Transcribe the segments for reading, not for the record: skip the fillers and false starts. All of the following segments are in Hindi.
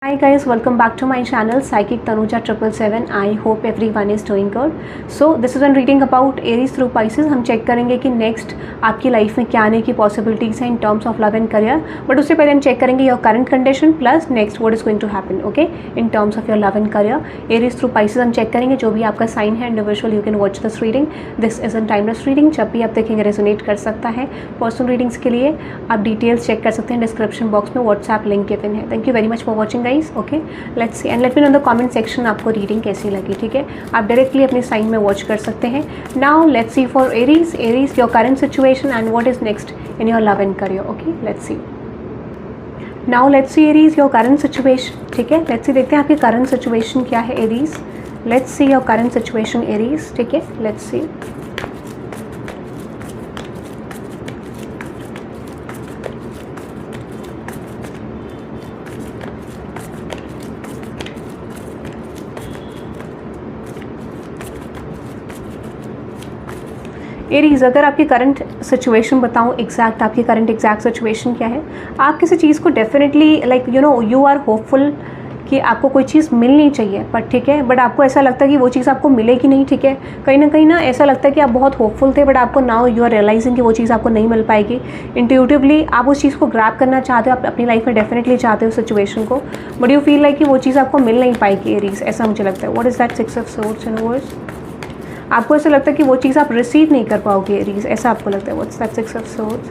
Hi guys, welcome back to my channel Psychic Tanuja 777. I hope everyone is doing good. So this is one reading about Aries through Pisces. हम चेक करेंगे कि नेक्स्ट आपकी लाइफ में क्या आने की पॉसिबिलिटीज़ हैं in terms of love and career. But उससे पहले हम चेक करेंगे your current condition plus next what is going to happen okay in terms of your love and career. Aries through Pisces हम चेक करेंगे. जो भी आपका साइन है individual you can watch this reading. This is an timeless reading. जब भी आप देखेंगे रेजोनेट कर सकता है. पर्सनल रीडिंग्स के लिए आप डिटेल्स चेक कर सकते हैं. डिस्क्रिप्शन बॉक्स में व्हाट्सएप लिंक गिवन है. Thank you very much for watching guys. Okay let's C and let me no in the comment section आपको रीडिंग कैसी लगी. ठीक है, आप डायरेक्टली अपने साइन में वॉच कर सकते हैं. Now let's C for Aries. Aries your current situation and what is next in your love and career. Okay let's see. Now let's see Aries your current situation. ठीक है, लेट्स सी देखते हैं आपकी करंट सिचुएशन क्या है Aries. Let's see your current situation Aries. ठीक है, लेट्स सी. एरीज अगर आपकी करंट सिचुएशन बताऊँ एग्जैक्ट आपकी करंट एग्जैक्ट सिचुएशन क्या है. आप किसी चीज़ को definitely like you know you are hopeful कि आपको कोई चीज़ मिलनी चाहिए बट ठीक है, बट आपको ऐसा लगता है कि वो चीज़ आपको मिलेगी नहीं. ठीक है, कहीं ना ऐसा लगता है कि आप बहुत होपफुल थे बट आपको नाउ यू आर रियलाइजिंग कि वो चीज़ आपको नहीं मिल पाएगी. इंट्यूटिवली आप उस चीज़ को ग्रैब करना चाहते हो, आप अपनी लाइफ में डेफिनेटली चाहते हो सिचुएशन को, बट यू फील लाइक कि वो चीज़ आपको मिल नहीं पाएगी एरीज. ऐसा मुझे लगता है. What is that 6 of swords in words. आपको ऐसा लगता है कि वो चीज़ आप रिसीव नहीं कर पाओगे एरीज. ऐसा आपको लगता है. What's that 6 of swords.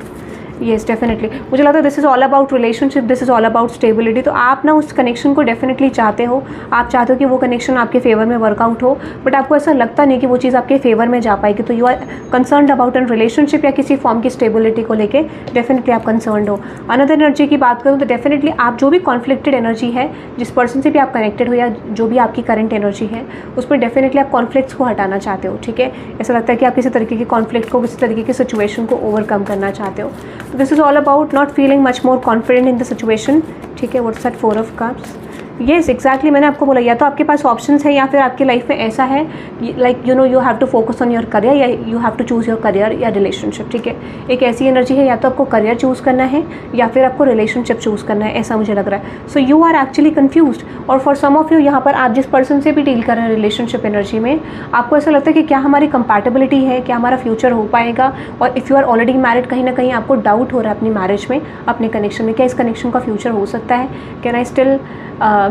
Yes definitely मुझे लगता है this is all about relationship. This is all about stability. तो आप ना उस कनेक्शन को डेफिनेटली चाहते हो. आप चाहते हो कि वो कनेक्शन आपके फेवर में वर्कआउट हो, बट आपको ऐसा लगता नहीं कि वो चीज़ आपके फेवर में जा पाएगी. तो you are concerned about an relationship या किसी फॉर्म की स्टेबिलिटी को लेके डेफिनेटली आप कंसर्न्ड हो. अनदर एनर्जी की बात करूँ तो डेफिनेटली आप जो भी कॉन्फ्लिक्टेड एनर्जी है, जिस पर्सन से भी आप कनेक्टेड हो या जो भी आपकी करंट एनर्जी है, उस पर डेफिनेटली आप कॉन्फ्लिक्ट्स को हटाना चाहते हो. ठीक है, ऐसा लगता है कि आप किसी तरीके के कॉन्फ्लिक्ट को, किसी तरीके की सिचुएशन को ओवरकम करना चाहते हो. तो this is all about not feeling much more confident in the situation. ठीक है, what's that 4 of cups. Yes exactly मैंने आपको बोला, या तो आपके पास ऑप्शंस है या फिर आपकी लाइफ में ऐसा है like you know you have to focus on your career या you have to choose your career या रिलेशनशिप. ठीक है, एक ऐसी एनर्जी है या तो आपको करियर चूज़ करना है या फिर आपको रिलेशनशिप चूज़ करना है. ऐसा मुझे लग रहा है. So you are actually confused. और फॉर सम ऑफ यू यहाँ पर आप जिस पर्सन से भी डील कर रहे हैं रिलेशनशिप एनर्जी में, आपको ऐसा लगता है कि क्या हमारी कंपैटिबिलिटी है, क्या हमारा फ्यूचर हो पाएगा. और if you are already married, कहीं ना कहीं आपको डाउट हो रहा है अपनी मैरिज में, अपने कनेक्शन में, क्या इस कनेक्शन का फ्यूचर हो सकता है, can I still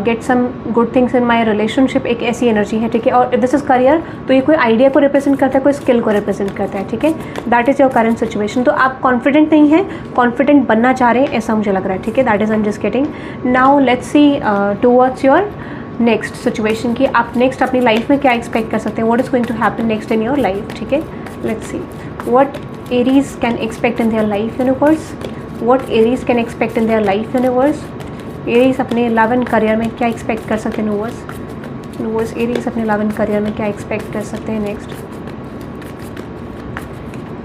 get some good things in my relationship. एक ऐसी एनर्जी है. ठीक है, और दिस इज करियर, तो ये कोई आइडिया को रिप्रेजेंट करता है, कोई स्किल को रिप्रेजेंट करता है. ठीक है, that is your current situation. तो आप कॉन्फिडेंट नहीं है, कॉन्फिडेंट बनना चाह रहे हैं, ऐसा मुझे लग रहा है. ठीक है, that is I am just getting. Now let's C towards your next situation की आप नेक्स्ट अपनी लाइफ में क्या एक्सपेक्ट कर सकते हैं. What is going to happen next in your life. ठीक है, let's see what Aries can expect in their life universe. What Aries can expect in their life universe. Aries अपने लव एंड करियर में क्या एक्सपेक्ट कर सकते हैं यूनिवर्स. एरीज अपने लव एंड करियर में क्या एक्सपेक्ट कर सकते हैं नेक्स्ट.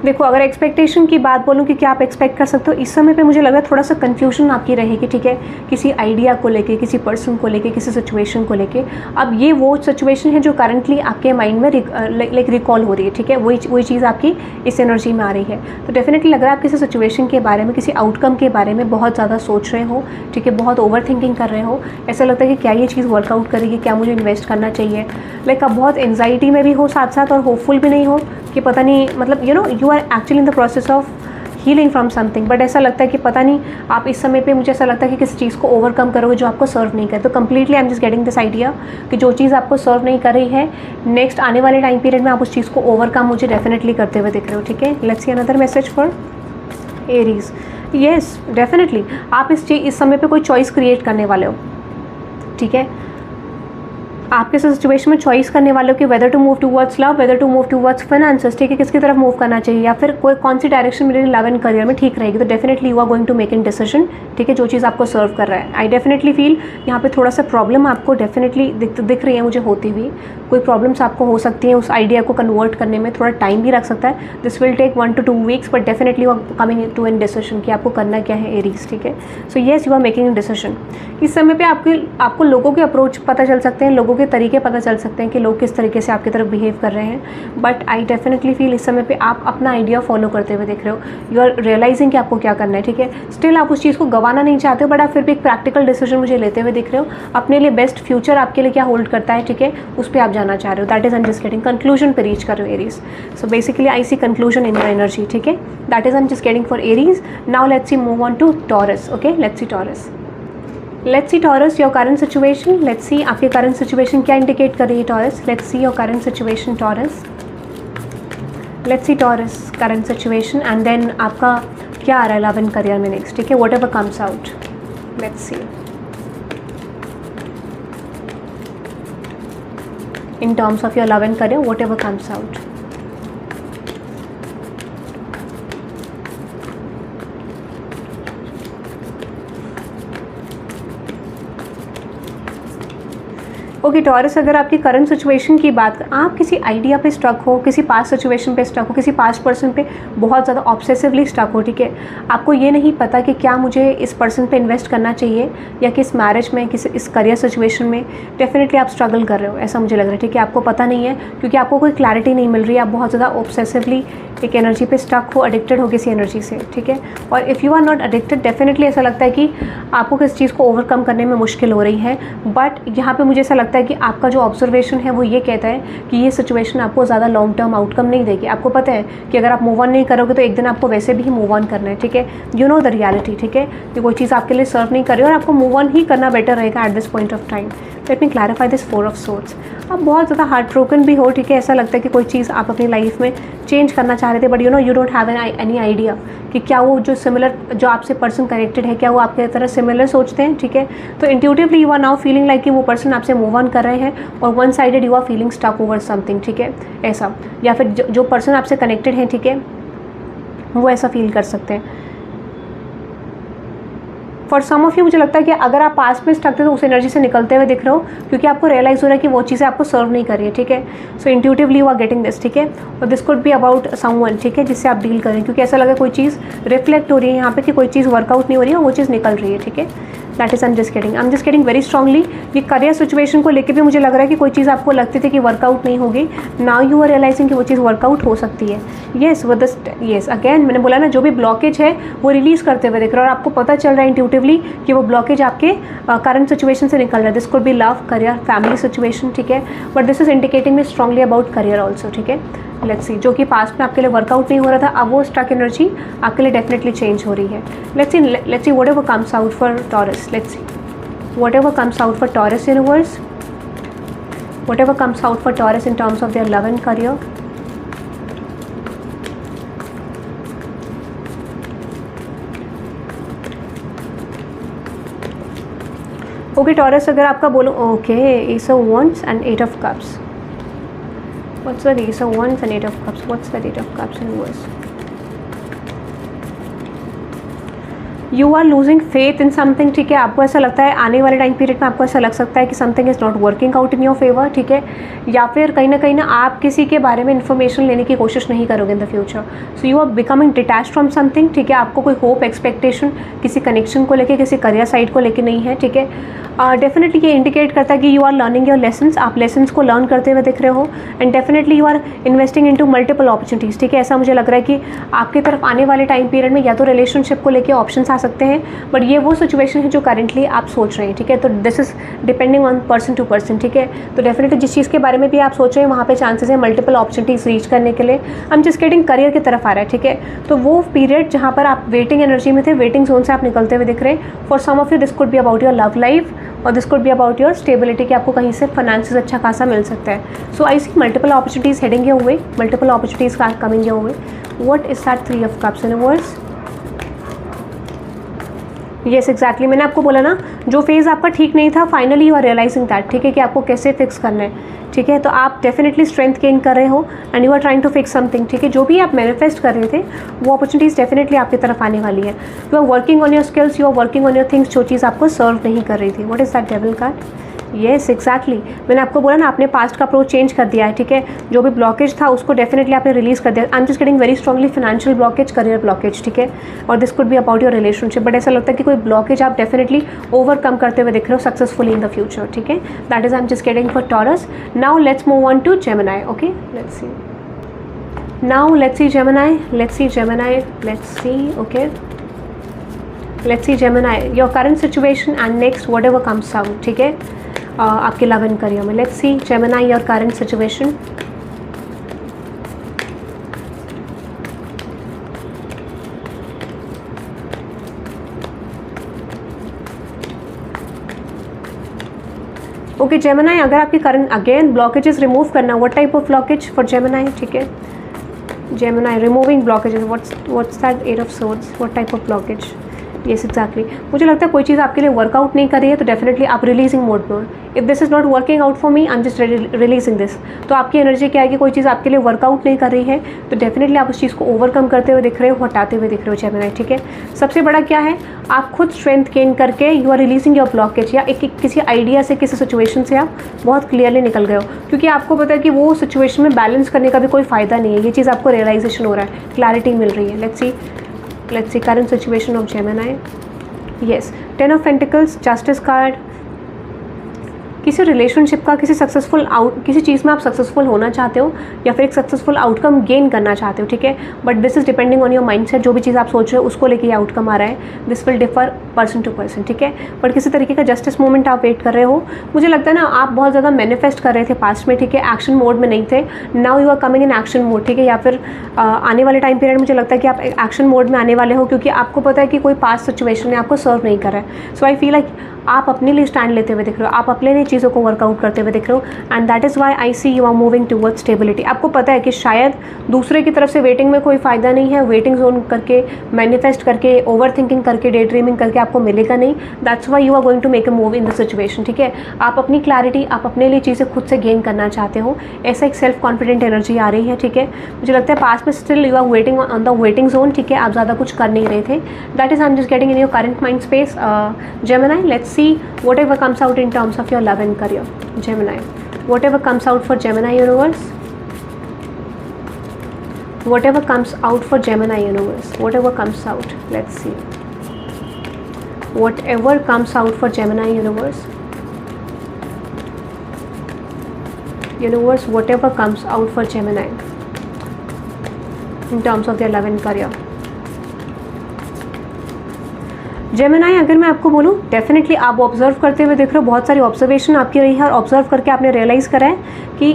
देखो, अगर एक्सपेक्टेशन की बात बोलूँ कि क्या आप एक्सपेक्ट कर सकते हो, इस समय पे मुझे लग रहा है थोड़ा सा कन्फ्यूजन आपकी रहेगी. ठीक है, किसी आइडिया को लेके, किसी पर्सन को लेके, किसी सिचुएशन को लेके. अब ये वो सिचुएशन है जो करंटली आपके माइंड में लाइक रिकॉल हो रही है. ठीक है, वही चीज़ आपकी इस एनर्जी में आ रही है. तो डेफिनेटली लग रहा है आप किसी सिचुएशन के बारे में, किसी आउटकम के बारे में बहुत ज़्यादा सोच रहे हो. ठीक है, बहुत ओवर थिंकिंग कर रहे हो. ऐसा लगता है कि क्या ये चीज़ वर्कआउट करेगी, क्या मुझे इन्वेस्ट करना चाहिए. लाइक आप बहुत एंजाइटी में भी हो साथ साथ और होपफुल भी नहीं हो कि पता नहीं, मतलब you know you are actually in the process of healing from something. But ऐसा लगता है कि पता नहीं आप इस समय पे, मुझे ऐसा लगता है कि किसी चीज़ को ओवरकम करोगे जो आपको सर्व नहीं करे. तो completely I am just getting this idea कि जो चीज़ आपको सर्व नहीं कर रही है, नेक्स्ट आने वाले टाइम पीरियड में आप उस चीज़ को ओवरकम मुझे डेफिनेटली करते हुए दिख रहे हो. ठीक है, let's see another message for Aries. Yes definitely आप इस समय पे कोई चॉइस क्रिएट करने वाले हो. ठीक है, आप किस सिचुएशन में चॉइस करने वाले हो कि whether to move towards love, whether to move towards finances. ठीक है, किसकी तरफ मूव करना चाहिए या फिर कौन सी डायरेक्शन मेरे लव एंड करियर में ठीक रहेगी. तो definitely you are going to make in decision. ठीक है, जो चीज़ आपको सर्व कर रहा है. आई डेफिनेटली फील यहाँ पे थोड़ा सा प्रॉब्लम आपको डेफिनेटली दिख रही है मुझे होती हुई. कोई प्रॉब्लम्स आपको हो सकती हैं उस आइडिया को कन्वर्ट करने में. थोड़ा टाइम भी लग सकता है. This will take 1 to 2 weeks, but definitely you are coming to an decision कि आपको करना क्या है एरीज. ठीक है, so yes you are making in decision. इस समय पे आपको लोगों के अप्रोच पता चल सकते हैं, लोगों के के तरीके पता चल सकते हैं कि लोग किस तरीके से आपकी तरफ बिहेव कर रहे हैं, बट आई डेफिनेटली फील इस समय पे आप अपना आइडिया फॉलो करते हुए दिख रहे हो, यू आर रियलाइजिंग कि आपको क्या करना है, ठीक है। स्टिल आप उस चीज़ को गंवाना नहीं चाहते हो, बट आप फिर भी एक प्रैक्टिकल डिसीजन मुझे लेते हुए दिख रहे हो, अपने लिए बेस्ट फ्यूचर आपके लिए क्या होल्ड करता है, ठीक है, उस पर आप जाना चाह रहे हो। That is I am just getting conclusion पे रीच कर रहे हो Aries. So basically I see conclusion in your energy, ठीक है, that is I am just getting for Aries. Now let's see move on to Taurus, okay, let's see Taurus. Let's see Taurus your current situation, let's see आपके करंट सिचुएशन क्या इंडिकेट कर रही है Taurus. Let's see your current situation Taurus, let's see Taurus current situation and then आपका क्या आ रहा है लव एंड करियर में नेक्स्ट, ठीक है, whatever comes out. Let's see in terms of your love and career, whatever comes out. Okay taurus, अगर आपकी करंट सिचुएशन की बात करें, आप किसी आइडिया पे स्टक हो, किसी पास्ट सिचुएशन पे स्टक हो, किसी पास्ट पर्सन पे बहुत ज़्यादा ऑब्सेसिवली स्टक हो, ठीक है, आपको ये नहीं पता कि क्या मुझे इस पर्सन पे इन्वेस्ट करना चाहिए या किस मैरिज में, किस इस करियर सिचुएशन में, डेफिनेटली आप स्ट्रगल कर रहे हो, ऐसा मुझे लग रहा है, ठीक है, आपको पता नहीं है क्योंकि आपको कोई क्लैरिटी नहीं मिल रही है, आप बहुत ज़्यादा ऑब्सेसिवली एक एनर्जी पे स्टक हो, एडिक्टेड हो किसी एनर्जी से, ठीक है। और if you are not addicted, definitely ऐसा लगता है कि आपको किस चीज़ को ओवरकम करने में मुश्किल हो रही है, बट यहाँ पे मुझे ऐसा लगता है कि आपका जो ऑब्जर्वेशन है वो ये कहता है कि ये सिचुएशन आपको ज़्यादा लॉन्ग टर्म आउटकम नहीं देगी। आपको पता है कि अगर आप मूव ऑन नहीं करोगे तो एक दिन आपको वैसे भी मूव ऑन करना है, ठीक है, यू नो द रियलिटी, ठीक है, कि कोई चीज़ आपके लिए सर्व नहीं कर रही और आपको मूव ऑन ही करना बेटर रहेगा at this point of time. Late me clarify this 4 of swords. आप बहुत ज़्यादा हार्ट ब्रोकन भी हो, ठीक है, ऐसा लगता है कि कोई चीज़ आप अपनी लाइफ में चेंज करना चाह रहे थे, but you know you don't have any idea कि क्या वो जो सिमिलर, जो आपसे पर्सन कनेक्टेड है, क्या वो आपके तरह सिमिलर सोचते हैं, ठीक है। तो intuitively you are now feeling like कि वो पर्सन आपसे मूव ऑन कर रहे हैं और one sided you are feeling stuck over something, ठीक है, ऐसा, या फिर जो पर्सन आपसे कनेक्टेड हैं, ठीक है, वो ऐसा फील कर सकते हैं। फॉर सम ऑफ यू मुझे लगता है कि अगर आप पास्ट में स्टक थे तो उस एनर्जी से निकलते हुए दिख रहे हो क्योंकि आपको रियलाइज़ हो रहा है कि वो चीज़ें आपको सर्व नहीं कर रही है, ठीक है। So intuitively you are getting this, ठीक है, और this could be about someone, ठीक है, जिससे आप डील करें, क्योंकि ऐसा लगा कोई चीज़ रिफ्लेक्ट हो रही है यहाँ पे कि कोई चीज़ वर्कआउट नहीं हो रही है और वो चीज़ निकल रही है, ठीक है। That is I am just getting very strongly. ये करियर सिचुएशन को लेकर भी मुझे लग रहा है कि कोई चीज़ आपको लगती थी कि वर्कआउट नहीं होगी, नाउ यू आर रियलाइजिंग कि वो चीज़ वर्कआउट हो सकती है। येस विद येस अगेन मैंने बोला ना, जो भी ब्लॉकेज है वो रिलीज़ करते हुए दिख रहा है और आपको पता चल रहा है इंट्यूटिवली कि वो ब्लॉकेज आपके करंट सिचुएशन से निकल रहा है। This could B love, career, family situation, ठीक है, but this is indicating me strongly about career also, ठीक है। लेट्स सी, जो कि पास्ट में आपके लिए वर्कआउट नहीं हो रहा था, अब वो स्टक एनर्जी आपके लिए डेफिनेटली चेंज हो रही है। Let's see whatever comes out for taurus, let's see whatever comes out for taurus universe, whatever comes out for taurus in terms of their love and career. Okay taurus, अगर आपका बोलो okay S of wands and 8 of cups, what's the Ace of Wands and 8 of Cups? What's the 8 of Cups in reverse? You are losing faith in something, ठीक है, आपको ऐसा लगता है आने वाले टाइम पीरियड में आपको ऐसा लग सकता है कि something is not working out in your favour, ठीक है, या फिर कहीं ना आप किसी के बारे में इन्फॉर्मेशन लेने की कोशिश नहीं करोगे in the future. So you are becoming detach from something, ठीक है, आपको कोई होप एक्सपेक्टेशन किसी कनेक्शन को लेके, किसी करियर साइड को लेके नहीं है, ठीक है। डेफिनेटली ये इंडिकेट करता है कि you are learning your lessons, आप लेसन्स को लर्न करते हुए दिख रहे हो and definitely you are investing into multiple opportunities, ठीक है। ऐसा मुझे लग रहा है कि आपकी तरफ आने वाले टाइम पीरियड में या तो रिलेशनशिप को लेके ऑप्शंस आ सकते हैं, बट ये वो सिचुएशन है जो करेंटली आप सोच रहे हैं, ठीक है। तो this is depending on person to person, ठीक है। तो डेफिनेटली जिस चीज़ के बारे में भी आप सोच रहे हैं वहाँ पे चांसेस है मल्टीपल अपॉर्चुनिटीज़ रीच करने के लिए। हम जस्ट गेटिंग करियर की तरफ आ रहा है, ठीक है। तो वो पीरियड जहाँ पर आप वेटिंग एनर्जी में थे, वेटिंग जोन से आप निकलते हुए दिख रहे हैं। For some of you this could be about your love life और this could be about your stability, कि आपको कहीं से फाइनेंसेस अच्छा खासा मिल सकता है। So I see multiple opportunities heading your way, multiple opportunities coming your way. What is that 3 of cups in reverse? Yes exactly, मैंने आपको बोला ना, जो फेज़ आपका ठीक नहीं था, finally you are realizing that, ठीक है, कि आपको कैसे फिक्स करना है, ठीक है। तो आप डेफिनेटली स्ट्रेंथ गेन कर रहे हो and you are trying to fix something, ठीक है। जो भी आप मैनिफेस्ट कर रहे थे वो अपॉर्चुनिटीज़ डेफिनेटली आपकी तरफ आने वाली है। You are working on your skills, you are working on your things, जो चीज़ आपको सर्व नहीं कर रही थी। What is that devil card? Yes exactly, मैंने आपको बोला ना, आपने पास्ट का अप्रोच चेंज कर दिया है, ठीक है। जो भी ब्लॉकेज था उसको डेफिनेटली आपने रिलीज कर दिया। आई am just getting very strongly financial blockage, career blockage, ठीक है। और this could be about your relationship, but ऐसा लगता है कि कोई ब्लॉकेज आप डेफिनेटली ओवरकम करते हुए दिख रहे हो सक्सेसफुली इन द फ्यूचर, ठीक है। That is I am just getting for Taurus. Now let's move on to Gemini, okay, let's see. Now let's see Gemini, let's see Gemini, let's see, okay, let's see Gemini, your current situation and next whatever comes out, ठीक है, आपके लव एंड करियर में। Let's see Gemini, your current situation. Okay Gemini, अगर आपकी करंट अगेन ब्लॉकेजेस रिमूव करना, what type of blockage for Gemini, ठीक है। Gemini removing blockages, what's that, 8 of swords, what type of blockage, yes exactly. मुझे लगता है कोई चीज़ आपके लिए वर्कआउट नहीं कर रही है तो डेफिनेटली आप रिलीजिंग मोड में हो। If this is not working out for me, I am just releasing this. तो आपकी एनर्जी क्या है कि कोई चीज़ आपके लिए वर्कआउट नहीं कर रही है तो डेफिनेटली आप उस चीज़ को ओवरकम करते हुए दिख रहे हो, हटाते हुए दिख रहे हो जेमिनी, ठीक है। सबसे बड़ा क्या है, आप खुद स्ट्रेंथ गेन करके you are releasing your blockage, या एक किसी आइडिया से, किसी सिचुएशन से आप बहुत क्लियरली निकल गए हो, क्योंकि आपको पता है कि वो सिचुएशन में बैलेंस करने का भी कोई फ़ायदा नहीं है। ये चीज़ आपको रियलाइजेशन हो रहा है, क्लैरिटी मिल रही है। Let's C current situation of Gemini. Yes, 10 of pentacles, justice card. किसी रिलेशनशिप का, किसी चीज़ में आप सक्सेसफुल होना चाहते हो या फिर एक सक्सेसफुल आउटकम गेन करना चाहते हो, ठीक है। But this is depending on your mindset, जो भी चीज़ आप सोच रहे हो उसको लेके ये आउटकम आ रहा है। This will differ person to person, ठीक है। बट किसी तरीके का जस्टिस मोमेंट आप वेट कर रहे हो। मुझे लगता है ना आप बहुत ज़्यादा मैनिफेस्ट कर रहे थे पास्ट में, ठीक है, एक्शन मोड में नहीं थे। Now you are coming in action mode, ठीक है। या फिर आने वाले टाइम पीरियड मुझे लगता है कि आप एक्शन मोड में आने वाले हो, क्योंकि आपको पता है कि कोई पास्ट सिचुएशन ने आपको सर्व नहीं कर रहा है। सो आई फील लाइक आप अपने लिए स्टैंड लेते हुए दिख रहे हो, आप अपने लिए चीज़ों को वर्कआउट करते हुए दिख रहे हो, and that is why I see you are moving towards stability. आपको पता है कि शायद दूसरे की तरफ से वेटिंग में कोई फ़ायदा नहीं है, वेटिंग जोन करके, मैनिफेस्ट करके, ओवर थिंकिंग करके, डे ड्रीमिंग करके आपको मिलेगा नहीं। That's why you are going to make a move in the situation, ठीक है। आप अपनी क्लैरिटी, आप अपने लिए चीज़ें खुद से गेन करना चाहते हो, ऐसा एक सेल्फ कॉन्फिडेंट एनर्जी आ रही है, ठीक है। मुझे लगता है पास में still you are waiting on the waiting zone, ठीक है, आप ज़्यादा कुछ कर नहीं रहे थे। That is I am just getting in your current mind space Gemini. Let's see whatever comes out in terms of your love and career, Gemini. Whatever comes out for Gemini universe, whatever comes out for Gemini universe, whatever comes out, let's see, whatever comes out for Gemini universe, whatever comes out for Gemini in terms of their love and career. Gemini, अगर मैं आपको बोलूँ, डेफिनेटली आप ऑब्जर्व करते हुए देख रहे हो, बहुत सारी ऑब्जर्वेशन आपकी रही है और ऑब्जर्व करके आपने रियलाइज़ करा है कि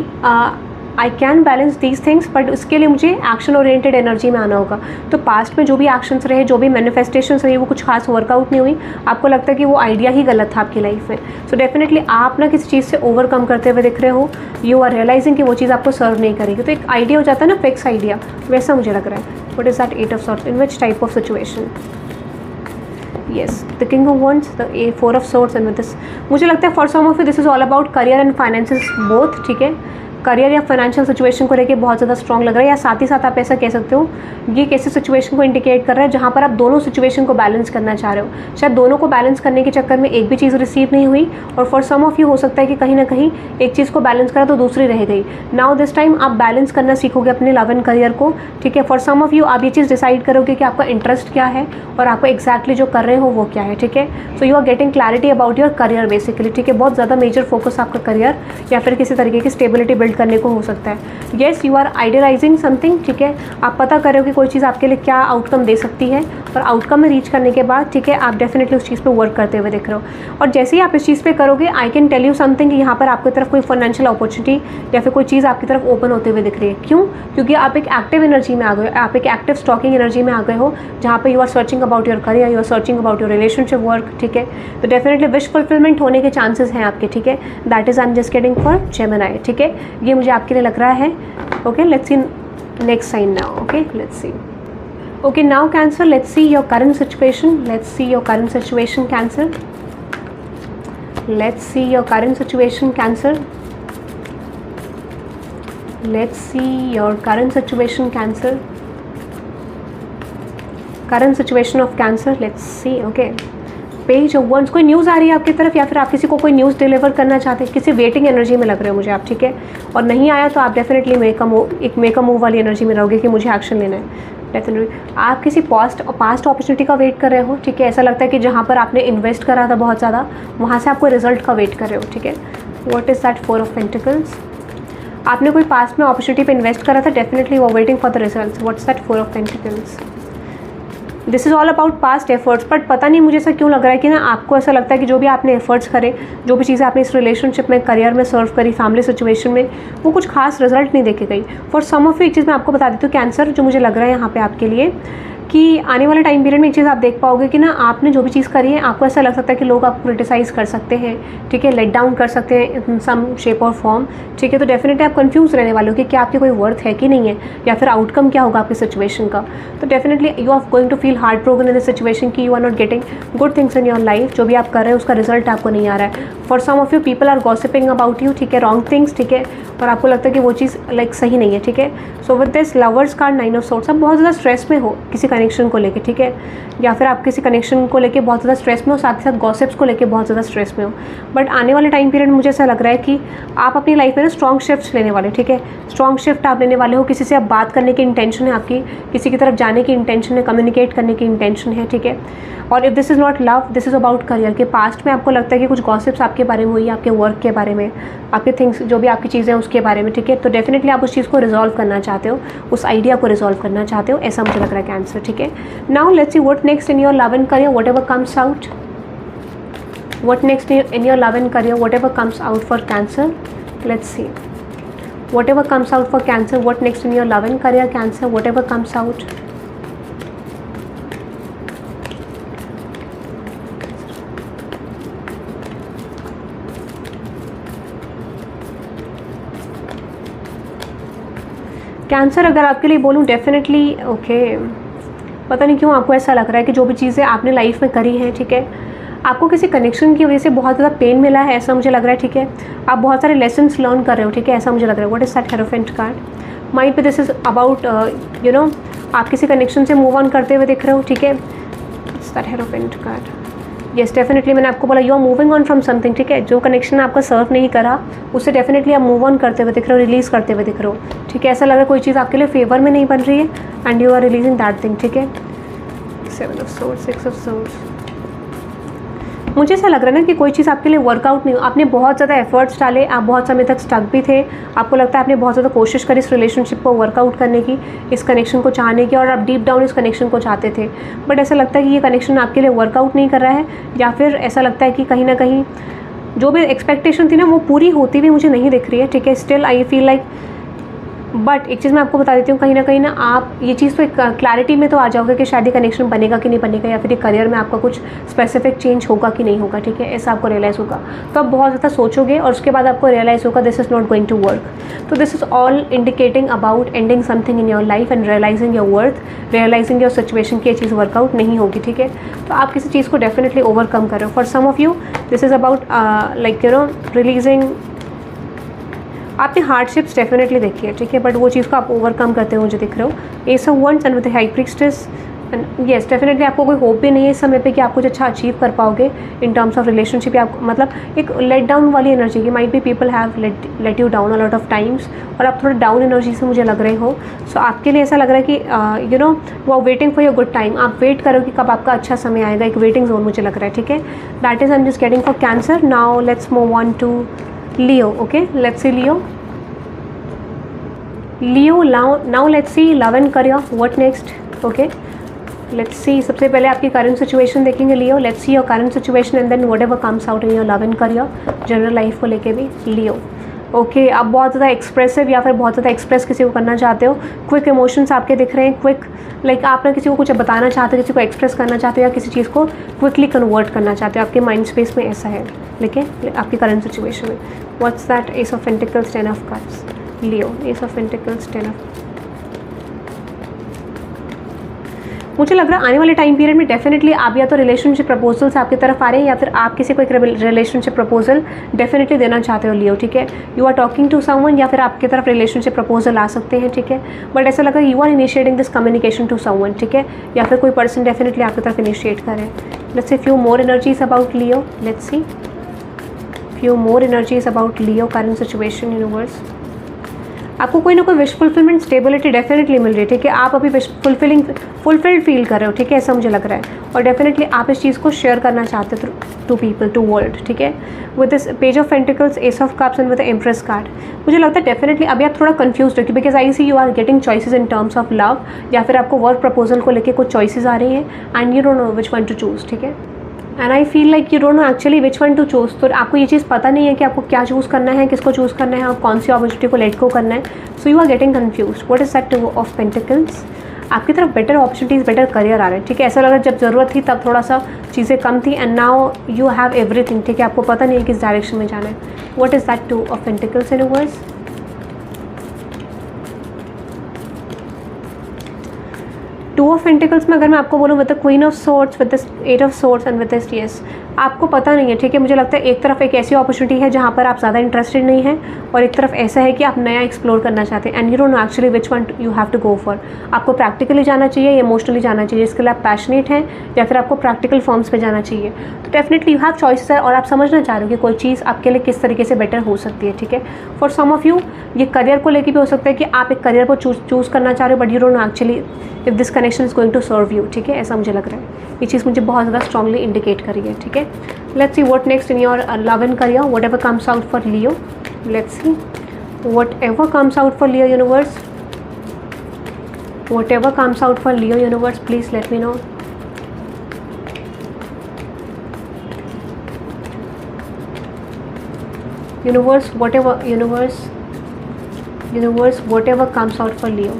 I can balance these things, but उसके लिए मुझे एक्शन ओरिएंटेड एनर्जी में आना होगा। तो पास्ट में जो भी एक्शंस रहे, जो भी मैनिफेस्टेशंस रही, वो कुछ खास वर्कआउट नहीं हुई, आपको लगता है कि वो आइडिया ही गलत था आपकी लाइफ में। सो डेफिनेटली आप ना किसी चीज़ से ओवरकम करते हुए दिख रहे हो, यू आर रियलाइजिंग कि वो चीज़ आपको सर्व नहीं करेगी। तो एक आइडिया हो जाता है ना, फिक्स आइडिया, वैसा मुझे लग रहा है। What is that 8 of swords, in which type of situation? Yes, the King of Wands, the 4 of Swords, and with this, मुझे लगता है for some of you this is all about career and finances both, ठीक है। करियर या फाइनेंशियल सिचुएशन को लेके बहुत ज़्यादा स्ट्रॉन्ग लग रहा है, या साथ ही साथ आप ऐसा कह सकते हो ये कैसी सिचुएशन को इंडिकेट कर रहा है जहाँ पर आप दोनों सिचुएशन को बैलेंस करना चाह रहे हो। शायद दोनों को बैलेंस करने के चक्कर में एक भी चीज़ रिसीव नहीं हुई, और फॉर सम ऑफ यू हो सकता है कि कहीं ना कहीं एक चीज़ को बैलेंस करा तो दूसरी रह गई। नाउ दिस टाइम आप बैलेंस करना सीखोगे अपने लव एंड करियर को, ठीक है। फॉर सम ऑफ यू आप ये चीज़ डिसाइड करोगे कि आपका इंटरेस्ट क्या है और आपको एक्जैक्टली जो कर रहे हो वो क्या है, ठीक है। So you are getting clarity about your career basically, ठीक है। बहुत ज़्यादा मेजर फोकस आपका करियर या फिर किसी तरीके की स्टेबिलिटी बिल्ड करने को हो सकता है। येस, यू आर आइडियलाइजिंग समथिंग, ठीक है। आप पता कर रहे हो कि कोई चीज़ आपके लिए क्या आउटकम दे सकती है, और आउटकम में रीच करने के बाद, ठीक है, आप डेफिनेटली उस चीज़ पे वर्क करते हुए दिख रहे हो। और जैसे ही आप इस चीज़ पे करोगे, I can tell you something कि यहाँ पर आपकी तरफ कोई फाइनेंशियल अपॉर्चुनिटी या फिर कोई चीज़ आपकी तरफ ओपन होते हुए दिख रही है। क्यों? क्योंकि आप एक एक्टिव एनर्जी में आ गए हो, आप एक एक्टिव स्टॉकिंग एनर्जी में आ गए हो, जहाँ पे you are searching about your career, you are searching about your relationship work, ठीक है। तो डेफिनेटली विश फुलफिलमेंट होने के चांसेस हैं आपके, ठीक है। That is I am just getting for Gemini, ठीक है। ये मुझे आपके लिए लग रहा है। Okay, let's see next sign now. Okay, let's see. Okay, now Cancer, let's see your current situation. Let's see your current situation, Cancer. Let's see your current situation, Cancer. Let's see your current situation, Cancer. Current situation of Cancer, let's see. Okay, page of wands, कोई न्यूज़ आ रही है आपकी तरफ या फिर आप किसी को कोई न्यूज़ डिलीवर करना चाहते हैं, किसी वेटिंग एनर्जी में लग रहे हो मुझे आप, ठीक है। और नहीं आया तो आप डेफिनेटली मेक अ मूव वाली एनर्जी में रहोगे कि मुझे एक्शन लेना है। डेफिनेटली आप किसी पास्ट अपॉर्चुनिटी का वेट कर रहे हो, ठीक है। ऐसा लगता है कि जहाँ पर आपने इन्वेस्ट करा था बहुत ज़्यादा, वहाँ से आपको रिजल्ट का वेट कर रहे हो, ठीक है। What is that 4 of pentacles? आपने कोई पास्ट में अपॉर्चुनिटी पे इन्वेस्ट करा था, डेफिनेटली वो waiting for the results. What's that 4 of pentacles? This is all about past efforts, but पता नहीं मुझे ऐसा क्यों लग रहा है कि ना आपको ऐसा लगता है कि जो भी आपने एफर्ट्स करे, जो भी चीज़ें आपने इस रिलेशनशिप में, करियर में सर्व करी, फैमिली सिचुएशन में, वो कुछ खास रिजल्ट नहीं देके गई। फॉर सम ऑफ यू एक चीज़ मैं आपको बता देती हूँ कैंसर, जो मुझे लग रहा है यहाँ पे आपके लिए कि आने वाले टाइम पीरियड में एक चीज़ आप देख पाओगे कि ना आपने जो भी चीज़ करी है, आपको ऐसा लग सकता है कि लोग आपको क्रिटिसाइज़ कर सकते हैं, ठीक है, लेट डाउन कर सकते हैं इन सम शेप और फॉर्म, ठीक है। तो डेफिनेटली आप कंफ्यूज रहने वाले हो कि क्या आपकी कोई वर्थ है कि नहीं है, या फिर आउटकम क्या होगा आपकी सिचुएशन का। तो definitely you are going to feel heart broken in this situation कि you are not getting good things in your life. जो भी आप कर रहे हैं उसका रिजल्ट आपको नहीं आ रहा है। For some of you people are gossiping about you, ठीक है, रॉन्ग थिंग्स, ठीक है, और आपको लगता है कि वो चीज़ लाइक सही नहीं है, ठीक है। So with this lovers card 9 of swords, आप बहुत ज़्यादा स्ट्रेस में हो किसी कनेक्शन को लेके, ठीक है, या फिर आप किसी कनेक्शन को लेके बहुत ज़्यादा स्ट्रेस में हो, साथ ही साथ गॉसिप्स को लेके बहुत ज़्यादा स्ट्रेस में हो। बट आने वाले टाइम पीरियड मुझे ऐसा लग रहा है कि आप अपनी लाइफ में ना स्ट्रॉन्ग शिफ्ट्स लेने वाले, ठीक है, स्ट्रॉन्ग शिफ्ट आप लेने वाले हो। किसी से आप बात करने की इंटेंशन है आपकी, किसी की तरफ जाने की इंटेंशन है, कम्युनिकेट करने की इंटेंशन है, ठीक है। और if this is not love, this is about career. के पास्ट में आपको लगता है कि कुछ गॉसिप्स आपके बारे में हुई, आपके वर्क के बारे में, आपके थिंग्स, जो भी आपकी चीज़ें हैं उसके बारे में, ठीक है। तो डेफिनेटली आप उस चीज़ को रिजॉल्व करना चाहते हो, उस आइडिया को रिजॉल्व करना चाहते हो, ऐसा मुझे लग रहा है कैंसर, ठीक है। Now let's see what next in your love and career, whatever comes out. What next in your love and career, whatever comes out for Cancer? Let's see. Whatever comes out for Cancer, what next in your love and career, Cancer, whatever comes out. Cancer अगर आपके लिए बोलूँ, डेफिनेटली ओके, पता नहीं क्यों आपको ऐसा लग रहा है कि जो भी चीज़ें आपने लाइफ में करी हैं, ठीक है, आपको किसी कनेक्शन की वजह से बहुत ज़्यादा पेन मिला है, ऐसा मुझे लग रहा है, ठीक है। आप बहुत सारे लेसन्स लर्न कर रहे हो, ठीक है, ऐसा मुझे लग रहा है। What is that hierophant card? Mind पे this is about you know, आप किसी कनेक्शन से मूव ऑन करते हुए दिख रहे हो, ठीक है। It's that hierophant card. Yes, definitely मैंने आपको बोला you are moving on from something, ठीक है। जो कनेक्शन आपका सर्व नहीं करा, उससे डेफिनेटली आप मूव ऑन करते हुए दिख रहे हो, रिलीज़ करते हुए दिख रहे हो, ठीक है। ऐसा लग रहा है कोई चीज़ आपके लिए फेवर में नहीं बन रही है and you are releasing that thing, ठीक है। 7 ऑफ सोर्ड्स, 6 ऑफ सोर्ड्स। मुझे ऐसा लग रहा है ना कि कोई चीज़ आपके लिए वर्कआउट नहीं हो, आपने बहुत ज़्यादा एफर्ट्स डाले, आप बहुत समय तक स्टक भी थे, आपको लगता है आपने बहुत ज़्यादा कोशिश करी इस रिलेशनशिप को वर्कआउट करने की, इस कनेक्शन को चाहने की, और आप डीप डाउन इस कनेक्शन को चाहते थे। बट ऐसा लगता है कि ये कनेक्शन आपके लिए वर्कआउट नहीं कर रहा है, या फिर ऐसा लगता है कि कहीं ना कहीं जो भी एक्सपेक्टेशन थी ना वो पूरी होती भी मुझे नहीं दिख रही है, ठीक है। Still I feel like, but एक चीज़ मैं आपको बता देती हूँ, कहीं ना आप ये चीज़ तो एक क्लैरिटी में तो आ जाओगे कि शायद ये कनेक्शन बनेगा कि नहीं बनेगा, या फिर ये करियर में आपका कुछ स्पेसिफिक चेंज होगा कि नहीं होगा, ठीक है, ऐसा आपको रियलाइज़ होगा। तो आप बहुत ज़्यादा सोचोगे और उसके बाद आपको रियलाइज़ होगा this is not going to work. तो this is all indicating about ending something in your life and realising your worth, realising your situation की ये चीज़ वर्कआउट नहीं होगी, ठीक है। तो आप किसी चीज़ को डेफिनेटली ओवरकम करो। For some of you this is about like you know releasing, आपने हार्डशिप्स डेफिनेटली देखी है, ठीक है, बट वो चीज़ को आप ओवरकम करते हुए मुझे दिख रहे हो। S of wands and with high priestess, and yes definitely आपको कोई होप भी नहीं है इस समय पे कि आप कुछ अच्छा अचीव कर पाओगे इन टर्म्स ऑफ रिलेशनशिप, या मतलब एक लेट डाउन वाली एनर्जी की, might be people have let you down a lot of times, और आप थोड़ा डाउन एनर्जी से मुझे लग रहे हो। सो आपके लिए ऐसा लग रहा है कि यू नो वो are waiting for your good time, आप वेट करो कि कब आपका अच्छा समय आएगा, एक वेटिंग जोन मुझे लग रहा है, ठीक है। That is I am just getting for Cancer. Now let's move on to Leo, okay, let's see Leo. Leo, now let's see love and career, what next, okay, let's see. सबसे पहले आपकी करंट सिचुएशन देखेंगे Leo, let's see your current situation and then whatever comes out in your love and career, general life को लेके भी लियो। ओके, आप बहुत ज़्यादा एक्सप्रेसिव या फिर बहुत ज़्यादा एक्सप्रेस किसी को करना चाहते हो, क्विक इमोशंस आपके दिख रहे हैं, क्विक लाइक आप ना किसी को कुछ बताना चाहते हो, किसी को एक्सप्रेस करना चाहते हो, या किसी चीज़ को क्विकली कन्वर्ट करना चाहते हो, आपके माइंड स्पेस में ऐसा है, लेकिन आपकी करंट सिचुएशन में। What's that? S of pentacles, 10 of cups, Leo, S of pentacles, 10 of. मुझे लग रहा है आने वाले टाइम पीरियड में डेफिनेटली आप या तो रिलेशनशिप प्रपोजल्स आपकी तरफ आ रहे हैं या फिर आप किसी को एक रिलेशनशिप प्रपोजल डेफिनेटली देना चाहते हो लियो, ठीक है। You are talking to someone या फिर आपकी तरफ रिलेशनशिप प्रपोजल आ सकते हैं, ठीक है। बट ऐसा लगा you are initiating this communication to someone, ठीक है, या फिर कोई पर्सन डेफिनेटली आपकी तरफ इनिशिएट करे। Let's see few more energies about Leo, let's see few more energies about Leo current situation universe. आपको कोई ना कोई विश फुलफिलमेंट स्टेबिलिटी डेफिनेटली मिल रही है, ठीक है। आप अभी विश फुलफिल्ड फील कर रहे हो, ठीक है, ऐसा मुझे लग रहा है। और डेफिनेटली आप इस चीज़ को शेयर करना चाहते हो टू पीपल, टू वर्ल्ड, ठीक है। With this page of pentacles, ace of cups and with the empress card, मुझे लगता है डेफिनेटली अभी आप थोड़ा कंफ्यूज हो, because I see you are getting choices in terms of love, या फिर आपको वर्क प्रपोजल को लेकर कुछ चॉइसेस आ रही हैं and you don't know which one two choose, ठीक है। And I feel like you don't know actually which one two choose. तो आपको ये चीज़ पता नहीं है कि आपको क्या चूज़ करना है, किसको चूज़ करना है और कौन सी अपॉर्चुनिटी को लेट गो करना है। So you are getting confuse. What is that of pentacles? आपकी तरफ बेटर अपॉर्चुनिटीज़, बेटर करियर आ रहे हैं, ठीक है। ऐसा लग रहा है जब ज़रूरत थी तब थोड़ा सा चीज़ें कम थी and now you have everything, ठीक है। आपको पता नहीं है किस डायरेक्शन में जाना है। What is that two of pentacles universe? Two of pentacles में अगर मैं आपको बोलूँ with the queen of swords, with the eight of swords and with this, yes, आपको पता नहीं है, ठीक है। मुझे लगता है एक तरफ एक ऐसी अपॉर्चुनिटी है जहाँ पर आप ज़्यादा इंटरेस्टेड नहीं हैं और एक तरफ ऐसा है कि आप नया एक्सप्लोर करना चाहते हैं and you don't know actually which one you have to go for. आपको प्रैक्टिकली जाना चाहिए या इमोशनली जाना चाहिए, इसके लिए आप पैशनेट हैं या फिर आपको प्रैक्टिकल फॉर्म्स पे जाना चाहिए। तो डेफिनेटली यू हैव चॉइसेस है और आप समझना चाह रहे हो कि कोई चीज़ आपके लिए किस तरीके से बेटर हो सकती है, ठीक है। फॉर सम ऑफ यू ये करियर को लेकर भी हो सकता है कि आप एक करियर को चूज़ करना चाह रहे हो but you don't know actually if this connection is going to serve you, ठीक है। ऐसा मुझे लग रहा है, ये चीज़ मुझे बहुत ज़्यादा स्ट्रांगली इंडिकेट करी है, ठीक है। Let's see what next in your love and career, whatever comes out for Leo. Let's see whatever comes out for Leo universe, whatever comes out for Leo universe, please let me know. Universe whatever, universe whatever comes out for Leo.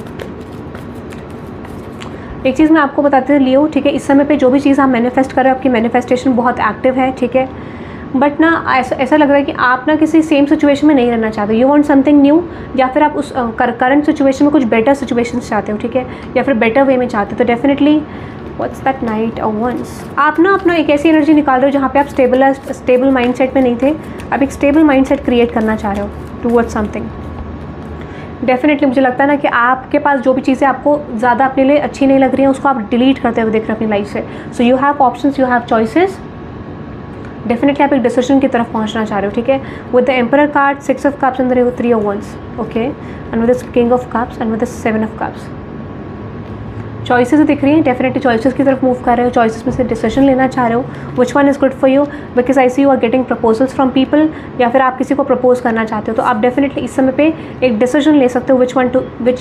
एक चीज़ मैं आपको बताती हूँ लियो, ठीक है, इस समय पे जो भी चीज़ आप मैनिफेस्ट कर रहे हो आपकी मैनिफेस्टेशन बहुत एक्टिव है, ठीक है। बट ना ऐसा लग रहा है कि आप ना किसी सेम सिचुएशन में नहीं रहना चाहते। यू वांट समथिंग न्यू, या फिर आप उस करंट सिचुएशन में कुछ बेटर सिचुएशन चाहते हो, ठीक है, या फिर बेटर वे में चाहते हो। तो definitely what's that knight of wands, आप ना अपना एक ऐसी एनर्जी निकाल रहे हो जहाँ पे आप स्टेबल माइंडसेट में नहीं थे, आप एक स्टेबल माइंडसेट क्रिएट करना चाह रहे हो टूवर्ड्स समथिंग। डेफिनेटली मुझे लगता है ना कि आपके पास जो भी चीज़ें आपको ज़्यादा अपने लिए अच्छी नहीं लग रही हैं उसको आप डिलीट करते हुए देख रहे हो अपनी लाइफ से। So you have options, you have choices. Definitely आप एक डिसीजन की तरफ पहुंचना चाह रहे हो, ठीक है। With the emperor card, 6 of cups and the 3 of wands, okay, and with the king of cups and with the 7 of cups. Choices दिख रही हैं, डेफिनेटली चॉइसेस की तरफ मूव कर रहे हो, चॉइसेस में से डिसीजन लेना चाह रहे हो which one is good for you, because I see you are getting proposals from people, या फिर आप किसी को प्रपोज करना चाहते हो। तो आप डेफिनेटली इस समय पे एक डिसीजन ले सकते हो which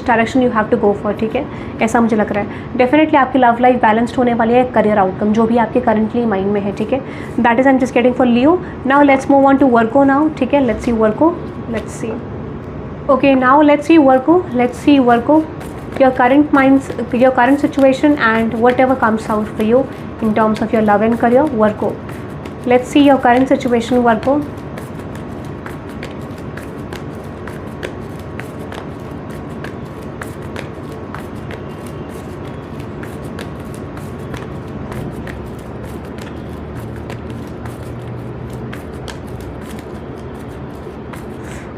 direction you have to go for, ठीक है, ऐसा मुझे लग रहा है। डेफिनेटली आपकी लव लाइफ बैलेंस्ड होने वाली है, करियर आउटकम जो भी आपके करंटली माइंड में है, ठीक है, that is I am just getting for Leo. Now let's move on to Virgo now, ठीक है, let's see Virgo, let's see, okay, now let's see Virgo, let's see Virgo, your current situation and whatever comes out for you in terms of your love and career, Virgo. Let's see your current situation, Virgo.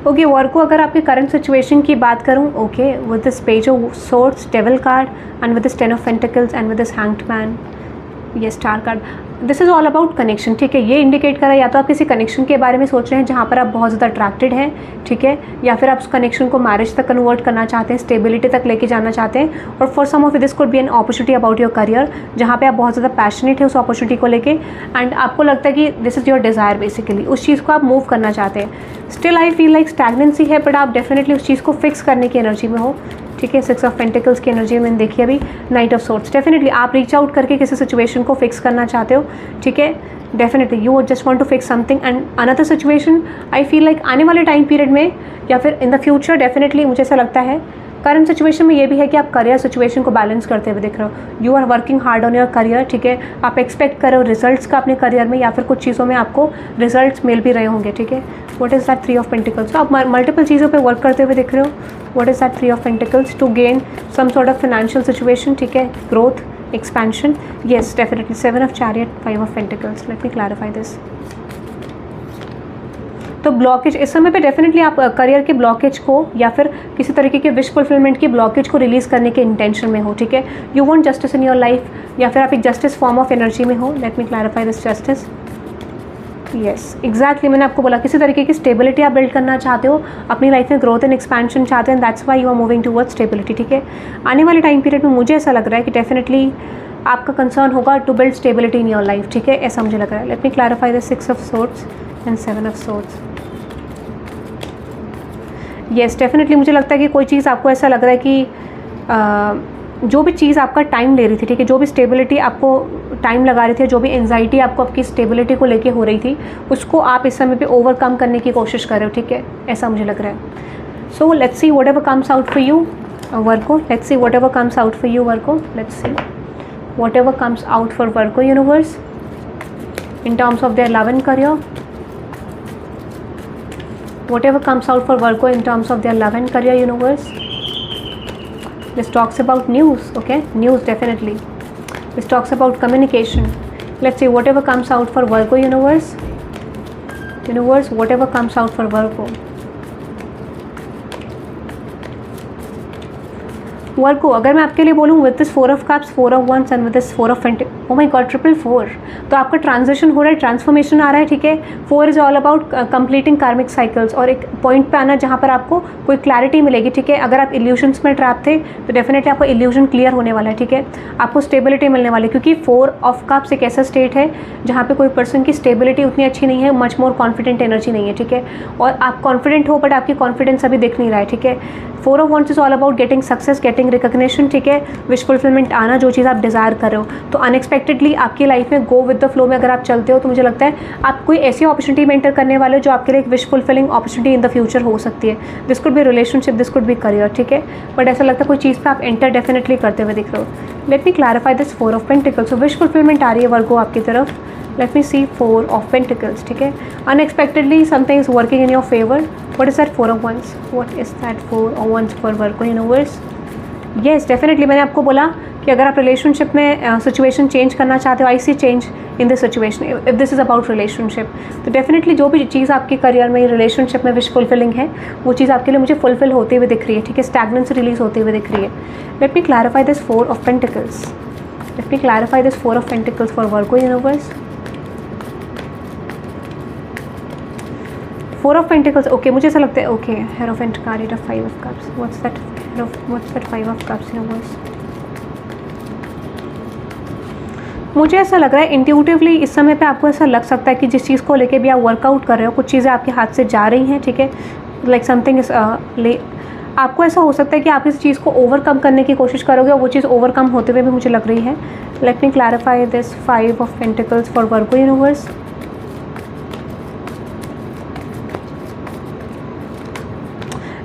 Okay Virgo, अगर आपकी करंट सिचुएशन की बात करूं, okay, with this page of swords, devil card and with this 10 of pentacles and with this hanged man, ये star card, this is all about connection, ठीक है। ये इंडिकेट कर रहा है या तो आप किसी कनेक्शन के बारे में सोच रहे हैं जहाँ पर आप बहुत ज़्यादा अट्रैक्टेड हैं, ठीक है, या फिर आप उस कनेक्शन को मैरिज तक कन्वर्ट करना चाहते हैं, स्टेबिलिटी तक लेके जाना चाहते हैं। और for some of this could be an opportunity about your career जहाँ पे आप बहुत ज़्यादा पैशनेट है उस अपॉर्चुनिटी को लेके एंड आपको लगता है कि this is your desire, basically उस चीज़ को आप मूव करना चाहते हैं। Still I feel like stagnancy है, बट आप डेफिनेटली उस चीज़ को फिक्स करने की एनर्जी में हो, ठीक है। 6 ऑफ पेंटिकल्स की एनर्जी मैंने देखी अभी, नाइट ऑफ सोर्ड्स, डेफिनेटली आप रीच आउट करके किसी सिचुएशन को फिक्स करना चाहते हो, ठीक है। Definitely you just want to fix something and another situation, I feel like आने वाले टाइम पीरियड में या फिर इन द फ्यूचर, डेफिनेटली मुझे ऐसा लगता है करंट सिचुएशन में ये भी है कि आप करियर सिचुएशन को बैलेंस करते हुए दिख रहे हो। You are working hard on your career, ठीक है, आप एक्सपेक्ट कर रहे हो रिजल्ट्स का अपने करियर में, या फिर कुछ चीज़ों में आपको रिजल्ट्स मिल भी रहे होंगे, ठीक है। What is that 3 of pentacles, आप मल्टीपल चीज़ों पे वर्क करते हुए दिख रहे हो। What is that 3 of pentacles, to gain some sort of financial situation, ठीक है, growth, expansion. Yes, definitely 7 of chariot, 5 of pentacles. Let me clarify this. तो ब्लॉकेज इस समय पे डेफिनेटली आप करियर के ब्लॉकेज को या फिर किसी तरीके के विश फुलफिलमेंट की ब्लॉकेज को रिलीज़ करने के इंटेंशन में हो, ठीक है. You want justice in your life, या फिर आप एक जस्टिस फॉर्म ऑफ एनर्जी में हो. Let me clarify this justice. Yes, exactly मैंने आपको बोला किसी तरीके की स्टेबिलिटी आप बिल्ड करना चाहते हो, अपनी लाइफ में ग्रोथ एंड एक्सपेंशन चाहते हैं. That's why you are moving towards stability, ठीक है. आने वाले टाइम पीरियड में मुझे ऐसा लग रहा है कि डेफिनेटली आपका कंसर्न होगा to build stability in your life, ठीक है. ऐसा मुझे लग रहा है. Let me clarify the 6 of swords and 7 of swords. Yes, definitely मुझे लगता है कि कोई चीज़ आपको ऐसा लग रहा है कि जो भी चीज़ आपका टाइम ले रही थी, ठीक है, जो भी स्टेबिलिटी आपको टाइम लगा रही थी, जो भी एंजाइटी आपको आपकी स्टेबिलिटी को लेके हो रही थी, उसको आप इस समय पे ओवरकम करने की कोशिश कर रहे हो, ठीक है. ऐसा मुझे लग रहा है. So let's see whatever comes out for you Virgo. Let's see whatever comes out for you Virgo. Let's see whatever comes out for Virgo universe in terms of their love and career. Whatever comes out for Virgo in terms of their love and career, universe. This talks about news, okay? News, definitely. This talks about communication. Let's see whatever comes out for Virgo, universe. Universe, whatever comes out for Virgo. Virgo, अगर मैं आपके लिए बोलूँ with this 4 of cups, 4 of wands and with this 4 of pentacles, oh my god, 444, तो आपका ट्रांजिशन हो रहा है, ट्रांसफॉर्मेशन आ रहा है, ठीक है. 4 इज ऑल अबाउट कंप्लीटिंग कार्मिक साइकिल्स और एक पॉइंट पे आना जहाँ पर आपको कोई क्लैरिटी मिलेगी, ठीक है. अगर आप इल्यूशंस में ट्रैप थे तो डेफिनेटली आपको इल्यूजन क्लियर होने वाला है, ठीक है. आपको स्टेबिलिटी मिलने वाली है, क्योंकि 4 ऑफ कप्स एक ऐसा स्टेट है जहाँ पे कोई पर्सन की स्टेबिलिटी उतनी अच्छी नहीं है, मच मोर कॉन्फिडेंट एनर्जी नहीं है, ठीक है. और आप कॉन्फिडेंट हो बट आपकी कॉन्फिडेंस अभी दिख नहीं रहा है, ठीक है. 4 of wands is all about getting success, getting recognition, ठीक है. विश फुलफिलमेंट आना, जो चीज़ आप डिज़ायर कर रहे हो. तो अनएक्सपेक्टेडली आपकी लाइफ में गो विद द फ्लो में अगर आप चलते हो तो मुझे लगता है आप कोई ऐसी अपॉर्चुनिटी में एंटर करने वाले हो जो आपके लिए एक wish fulfilling opportunity in the future हो सकती है. This could B relationship, this could B career, ठीक है. बट ऐसा लगता है कोई चीज़ पे आप एंटर डेफिनेटली करते हुए दिख रहे हो. Let me clarify this 4 of pentacles. So wish fulfilment आ रही है वर्गो आपकी तरफ. Let me see 4 of Pentacles, ठीक है. Unexpectedly something is working in your favor. What is that 4 of Wands? What is that 4 of Wands for Virgo universe? Yes, definitely मैंने आपको बोला कि अगर आप रिलेशनशिप में सिचुएशन चेंज करना चाहते हो, I see change in this situation if this is about relationship. तो डेफिनेटली जो भी चीज़ आपके करियर में, रिलेशनशिप में विश फुलफिलिंग है, वो चीज़ आपके लिए मुझे फुलफिल होते हुए दिख रही है, ठीक है. स्टैग्नेंसी रिलीज होते हुए दिख रही है. Let me clarify this 4 of pentacles. Late me clarify this 4 of pentacles for Virgo universe. 4 of pentacles, okay. मुझे ऐसा लगता है, okay, hierophant card of 5 of cups. What's that 5 of cups universe. मुझे ऐसा लग रहा है इंट्यूटिवली इस समय पे आपको ऐसा लग सकता है कि जिस चीज़ को लेके भी आप वर्कआउट कर रहे हो, कुछ चीज़ें आपके हाथ से जा रही हैं, ठीक है. लाइक समथिंग इज आपको ऐसा हो सकता है कि आप इस चीज़ को ओवरकम करने की कोशिश करोगे और वो चीज़ ओवरकम होते हुए भी मुझे लग रही है. Let me clarify this 5 of pentacles for Virgo universe.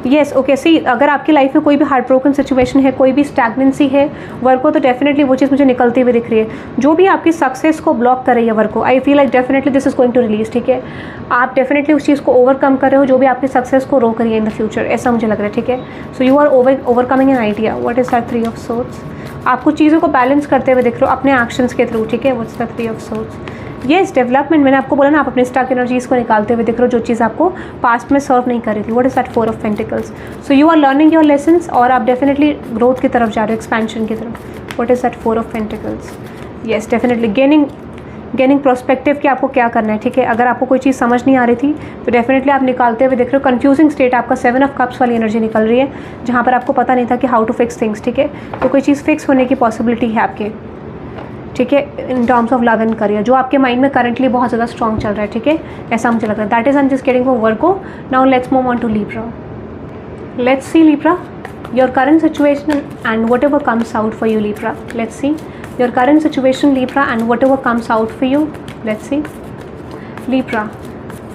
Yes, okay. See, अगर आपकी लाइफ में कोई भी हार्ट ब्रोकन सिचुएशन है, कोई भी स्टैग्नेंसी है वर्को, तो डेफिनेटली वो चीज़ मुझे निकलती हुई दिख रही है. जो भी आपकी सक्सेस को ब्लॉक कर रही है Virgo, I feel like definitely this is going to release, ठीक है. आप डेफिनेटली उस चीज़ को ओवरकम कर रहे हो जो भी आपकी सक्सेस को रोक रही है इन द फ्यूचर, ऐसा मुझे लग रहा है, ठीक है. So you are overcoming an idea. What is that 3 of swords. आप कुछ चीज़ों को बैलेंस करते हुए दिख रहे हो अपने एक्शंस के थ्रू, ठीक है. What's that 3 of swords. Yes, development, मैंने आपको बोला ना, आप अपने स्टक एनर्जीज को निकालते हुए दिख रहे हो जो चीज़ आपको पास्ट में सर्व नहीं कर रही थी. What is that 4 of pentacles. So you are learning your lessons और आप डेफिनेटली ग्रोथ की तरफ जा रहे हो, एक्सपेंशन की तरफ. What is that 4 of pentacles. Yes, definitely gaining prospective कि आपको क्या करना है, ठीक है. अगर आपको कोई चीज़ समझ नहीं आ रही थी तो डेफिनेटली आप निकालते हुए दिख रहे हो. कंफ्यूजिंग स्टेट आपका 7 ऑफ कप्स वाली एनर्जी निकल रही है जहाँ पर आपको पता नहीं था कि हाउ टू फिक्स थिंग्स, ठीक है. तो कोई चीज़ फिक्स होने की पॉसिबिलिटी है आपके, ठीक है, in terms of love and career, जो आपके माइंड में करंटली बहुत ज़्यादा स्ट्रॉन्ग चल रहा है, ठीक है. ऐसा मुझे लग रहा है. That is I am just getting for Virgo. Now let's move on to Libra. Let's see Libra, your current situation and whatever comes out for you Libra. Let's see your current situation Libra and whatever comes out for you. Let's see Libra,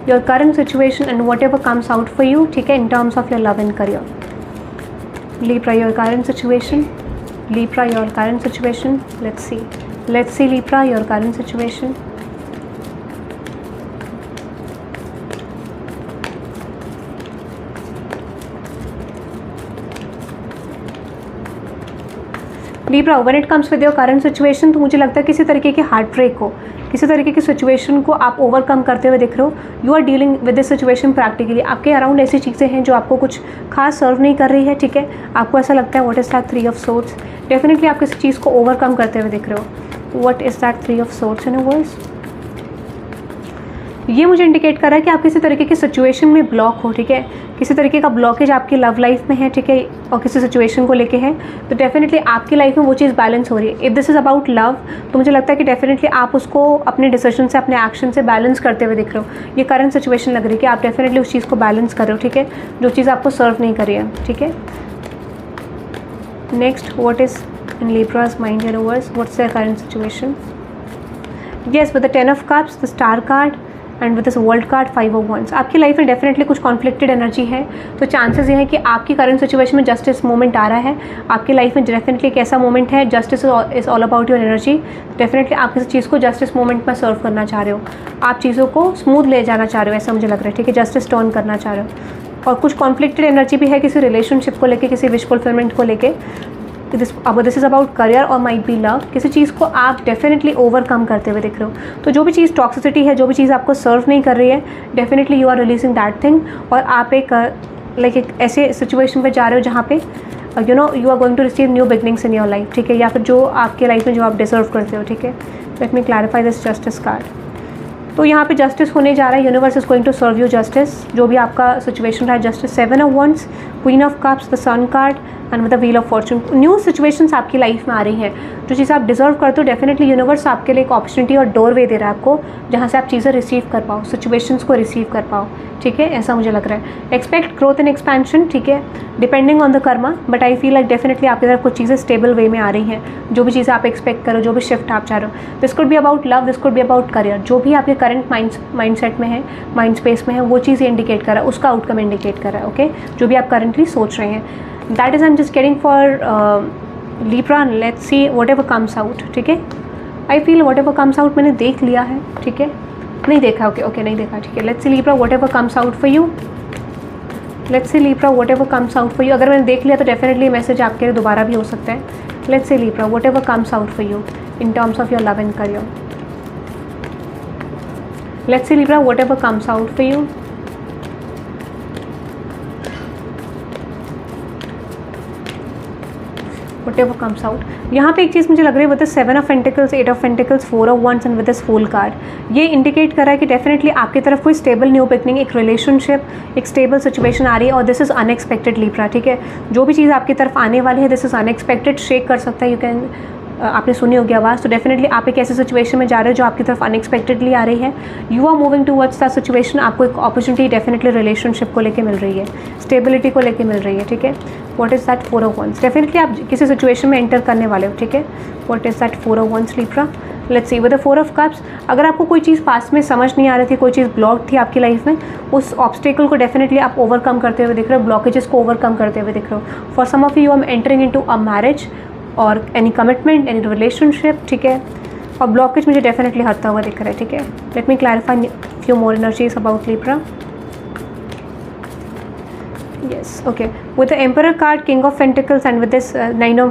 your current situation and whatever comes out for you, ठीक है, in terms of your love and career. Libra, your current situation. Libra, your current situation. Let's see Libra, your current situation. Libra, when it comes with your current situation, तो मुझे लगता है किसी तरीके की हार्ट ब्रेक हो, किसी तरीके की सिचुएशन को आप ओवरकम करते हुए दिख रहे हो। You are dealing with this situation practically. आपके अराउंड ऐसी चीज़ें हैं जो आपको कुछ खास सर्व नहीं कर रही है, ठीक है। आपको ऐसा लगता है what is that 3 of swords. Definitely आप किसी चीज़ को ओवरकम करते हुए दिख रहे हो। What is that 3 of swords in a words. ये मुझे इंडिकेट कर रहा है कि आप किसी तरीके की सिचुएशन में ब्लॉक हो, ठीक है। किसी तरीके का ब्लॉकेज आपकी लव लाइफ में है, ठीक है, और किसी सिचुएशन को लेके है, तो डेफिनेटली आपकी लाइफ में वो चीज़ बैलेंस हो रही है। If this is about love, तो मुझे लगता है कि डेफिनेटली आप उसको अपने डिसीजन से, अपने एक्शन से बैलेंस करते हुए दिख रहे हो। ये करंट सिचुएशन लग रही है कि आप डेफिनेटली उस चीज़ को बैलेंस कर रहे हो, ठीक है, जो चीज़ आपको सर्व नहीं कर रही है, ठीक है। Next, what is in Libra's mind universe, what's their current situation? Yes, with the 10 of cups, the star card and with this world card 5 of wands, आपकी लाइफ में डेफिनेटली कुछ कॉन्फ्लिक्टेड एनर्जी है। तो चांसेस ये हैं कि आपकी करंट सिचुएशन में जस्टिस मोमेंट आ रहा है। आपकी लाइफ में डेफिनेटली एक ऐसा मोमेंट है, justice is all about your energy. Definitely आप किसी चीज़ को जस्टिस मोमेंट में सर्व करना चाह रहे हो, आप चीज़ों को स्मूथ ले जाना चाह रहे हो, ऐसा मुझे लग रहा है, ठीक है, जस्टिस टर्न करना चाह रहे हो। और कुछ कॉन्फ्लिक्टेड एनर्जी भी है किसी रिलेशनशिप को लेके, किसी विश फुलफिलमेंट को लेके। दिस इज़ अबाउट करियर और माइट बी लव। किसी चीज़ को आप डेफिनेटली ओवरकम करते हुए दिख रहे हो। तो जो भी चीज़ टॉक्सिसिटी है, जो भी चीज़ आपको सर्व नहीं कर रही है, definitely you are releasing that thing. और आप एक एक ऐसे सिचुएशन पे जा रहे हो जहाँ पे you are going to receive new beginnings in your life, ठीक है, या फिर जो आपके लाइफ में जो आप डिजर्व करते हो, ठीक है। Let me clarify this justice card. तो यहाँ पे जस्टिस होने जा रहा है, universe is going to serve you justice, जो भी आपका सिचुएशन रहा है। Justice, 7 of wands, queen of cups, the sun card and with the wheel of fortune. New situations आपकी लाइफ में आ रही हैं, जो चीज़ आप डिजर्व करते हो। डेफिनेटली यूनिवर्स आपके लिए एक अपॉर्चुनिटी और डोर वे दे रहा है आपको, जहाँ से आप चीज़ें रिसीव कर पाओ, सिचुएशंस को रिसीव कर पाओ, ठीक है, ऐसा मुझे लग रहा है। एक्सपेक्ट ग्रोथ एंड एक्सपेंशन, ठीक है, depending on the Karma, but I feel like definitely आपकी तरफ कुछ चीज़ें स्टेबल वे में आ रही हैं। जो भी चीज़ें आप एक्सपेक्ट करो, जो भी शिफ्ट आप चाह रहे हो, this could be about love, this could be about career. जो भी आपके करंट माइंड सेट में है, माइंड स्पेस में है, वो चीज़ इंडिकेट कर रहा है, उसका आउटकम इंडिकेट कर रहा है, ओके, जो भी आप करंटली सोच रहे हैं। That is I am just getting for Libra. Let's see what ever comes out, ठीक है। I feel what ever comes out मैंने देख लिया है, ठीक है, नहीं देखा, ओके नहीं देखा, ठीक है। Let's C Libra what ever comes out for you. Let's C Libra what ever comes out for you. अगर मैंने देख लिया तो डेफिनेटली मैसेज आपके लिए दोबारा भी हो सकता है। Let's C Libra what ever comes out for you in terms of your love and career. Let's see Libra what ever comes out for you. whatever comes out। यहाँ पे एक चीज़ मुझे लग रही है with 7 of Pentacles, 8 of Pentacles, 4 of Wands and with this fool card. ये इंडिकेट कर रहा है कि डेफिनेटली आपकी तरफ कोई स्टेबल न्यू बिगनिंग, एक रिलेशनशिप, एक स्टेबल सिचुएशन आ रही है, और दिस इज़ अनएक्सपेक्टेड लिब्रा, ठीक है। जो भी चीज़ आपकी तरफ आने वाली है, दिस इज़ अनएक्सपेक्टेड, शेक कर सकता है। यू कैन आपने सुनी होगी आवाज़, तो डेफिनेटली आप एक ऐसे सिचुएशन में जा रहे हो जो आपकी तरफ अनएक्सपेक्टेडली आ रही है। You are moving towards that situation. आपको एक अपॉर्चुनिटी डेफिनेटली रिलेशनशिप को लेके मिल रही है, स्टेबिलिटी को लेके मिल रही है, ठीक है। What is that 4 of wands। Definitely आप किसी सिचुएशन में एंटर करने वाले हो, ठीक है। What is that 4 of wands Libra. Let's see with the 4 of cups। अगर आपको कोई चीज़ पास में समझ नहीं आ रही थी, कोई चीज़ ब्लॉक थी आपकी लाइफ में, उस ऑब्स्टेकल को डेफिनेटली आप ओवरकम करते हुए दिख रहे हो, ब्लॉकेजेस को ओवरकम करते हुए दिख रहे हो। For some of you are entering into a marriage और एनी कमिटमेंट, एनी रिलेशनशिप, ठीक है। और ब्लॉकेज मुझे डेफिनेटली हटता हुआ दिख रहा है, ठीक है। Let me clarify few more energies about Libra. Yes, okay. With the Emperor card, King of Pentacles and with this Knight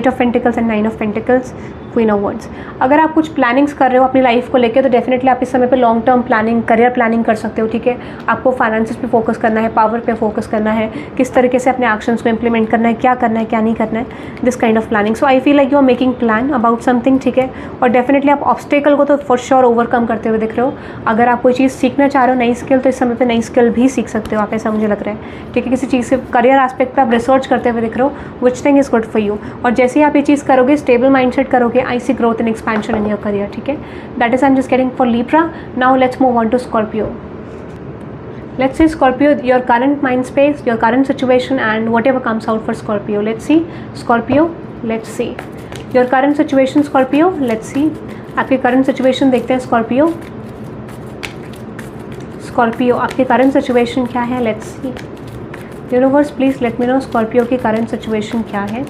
of Pentacles and 9 of Pentacles, Queen of Wands। अगर आप कुछ प्लानिंग्स कर रहे हो अपनी लाइफ को लेके, तो डेफिनेटली आप इस समय पे long term planning, career planning कर सकते हो, ठीक है। आपको फाइनेंसेस पे फोकस करना है, पावर पे फोकस करना है, किस तरीके से अपने एक्शंस को इंप्लीमेंट करना है, क्या करना है, क्या नहीं करना है, this kind of planning. So I feel like you are making plan about something, ठीक है। और डेफिनेटली आप ऑब्स्टेकल को तो फॉर श्योर ओवरकम करते हुए दिख रहे हो। अगर आप कोई चीज़ सीखना चाह रहे हो, नई स्किल, तो इस समय पे नई स्किल भी सीख सकते हो आप, ऐसा मुझे लग रहा है, ठीक है। किसी चीज़ से करियर एस्पेक्ट पर आप रिसर्च करते हुए दिख रहे हो, which thing is good for you. और जैसे ही आप ये चीज़ करोगे, स्टेबल माइंडसेट करोगे, I see growth and expansion in your career, ठीक है। That is I'm just getting for Libra. Now let's move on to Scorpio. Let's see Scorpio, your current mind space, your current situation and whatever comes out for Scorpio. Let's see Scorpio. Let's see your current situation Scorpio. Let's see आपकी current situation देखते हैं Scorpio. Scorpio आपकी current situation क्या है? Let's see. Universe please let me know Scorpio की current situation क्या है.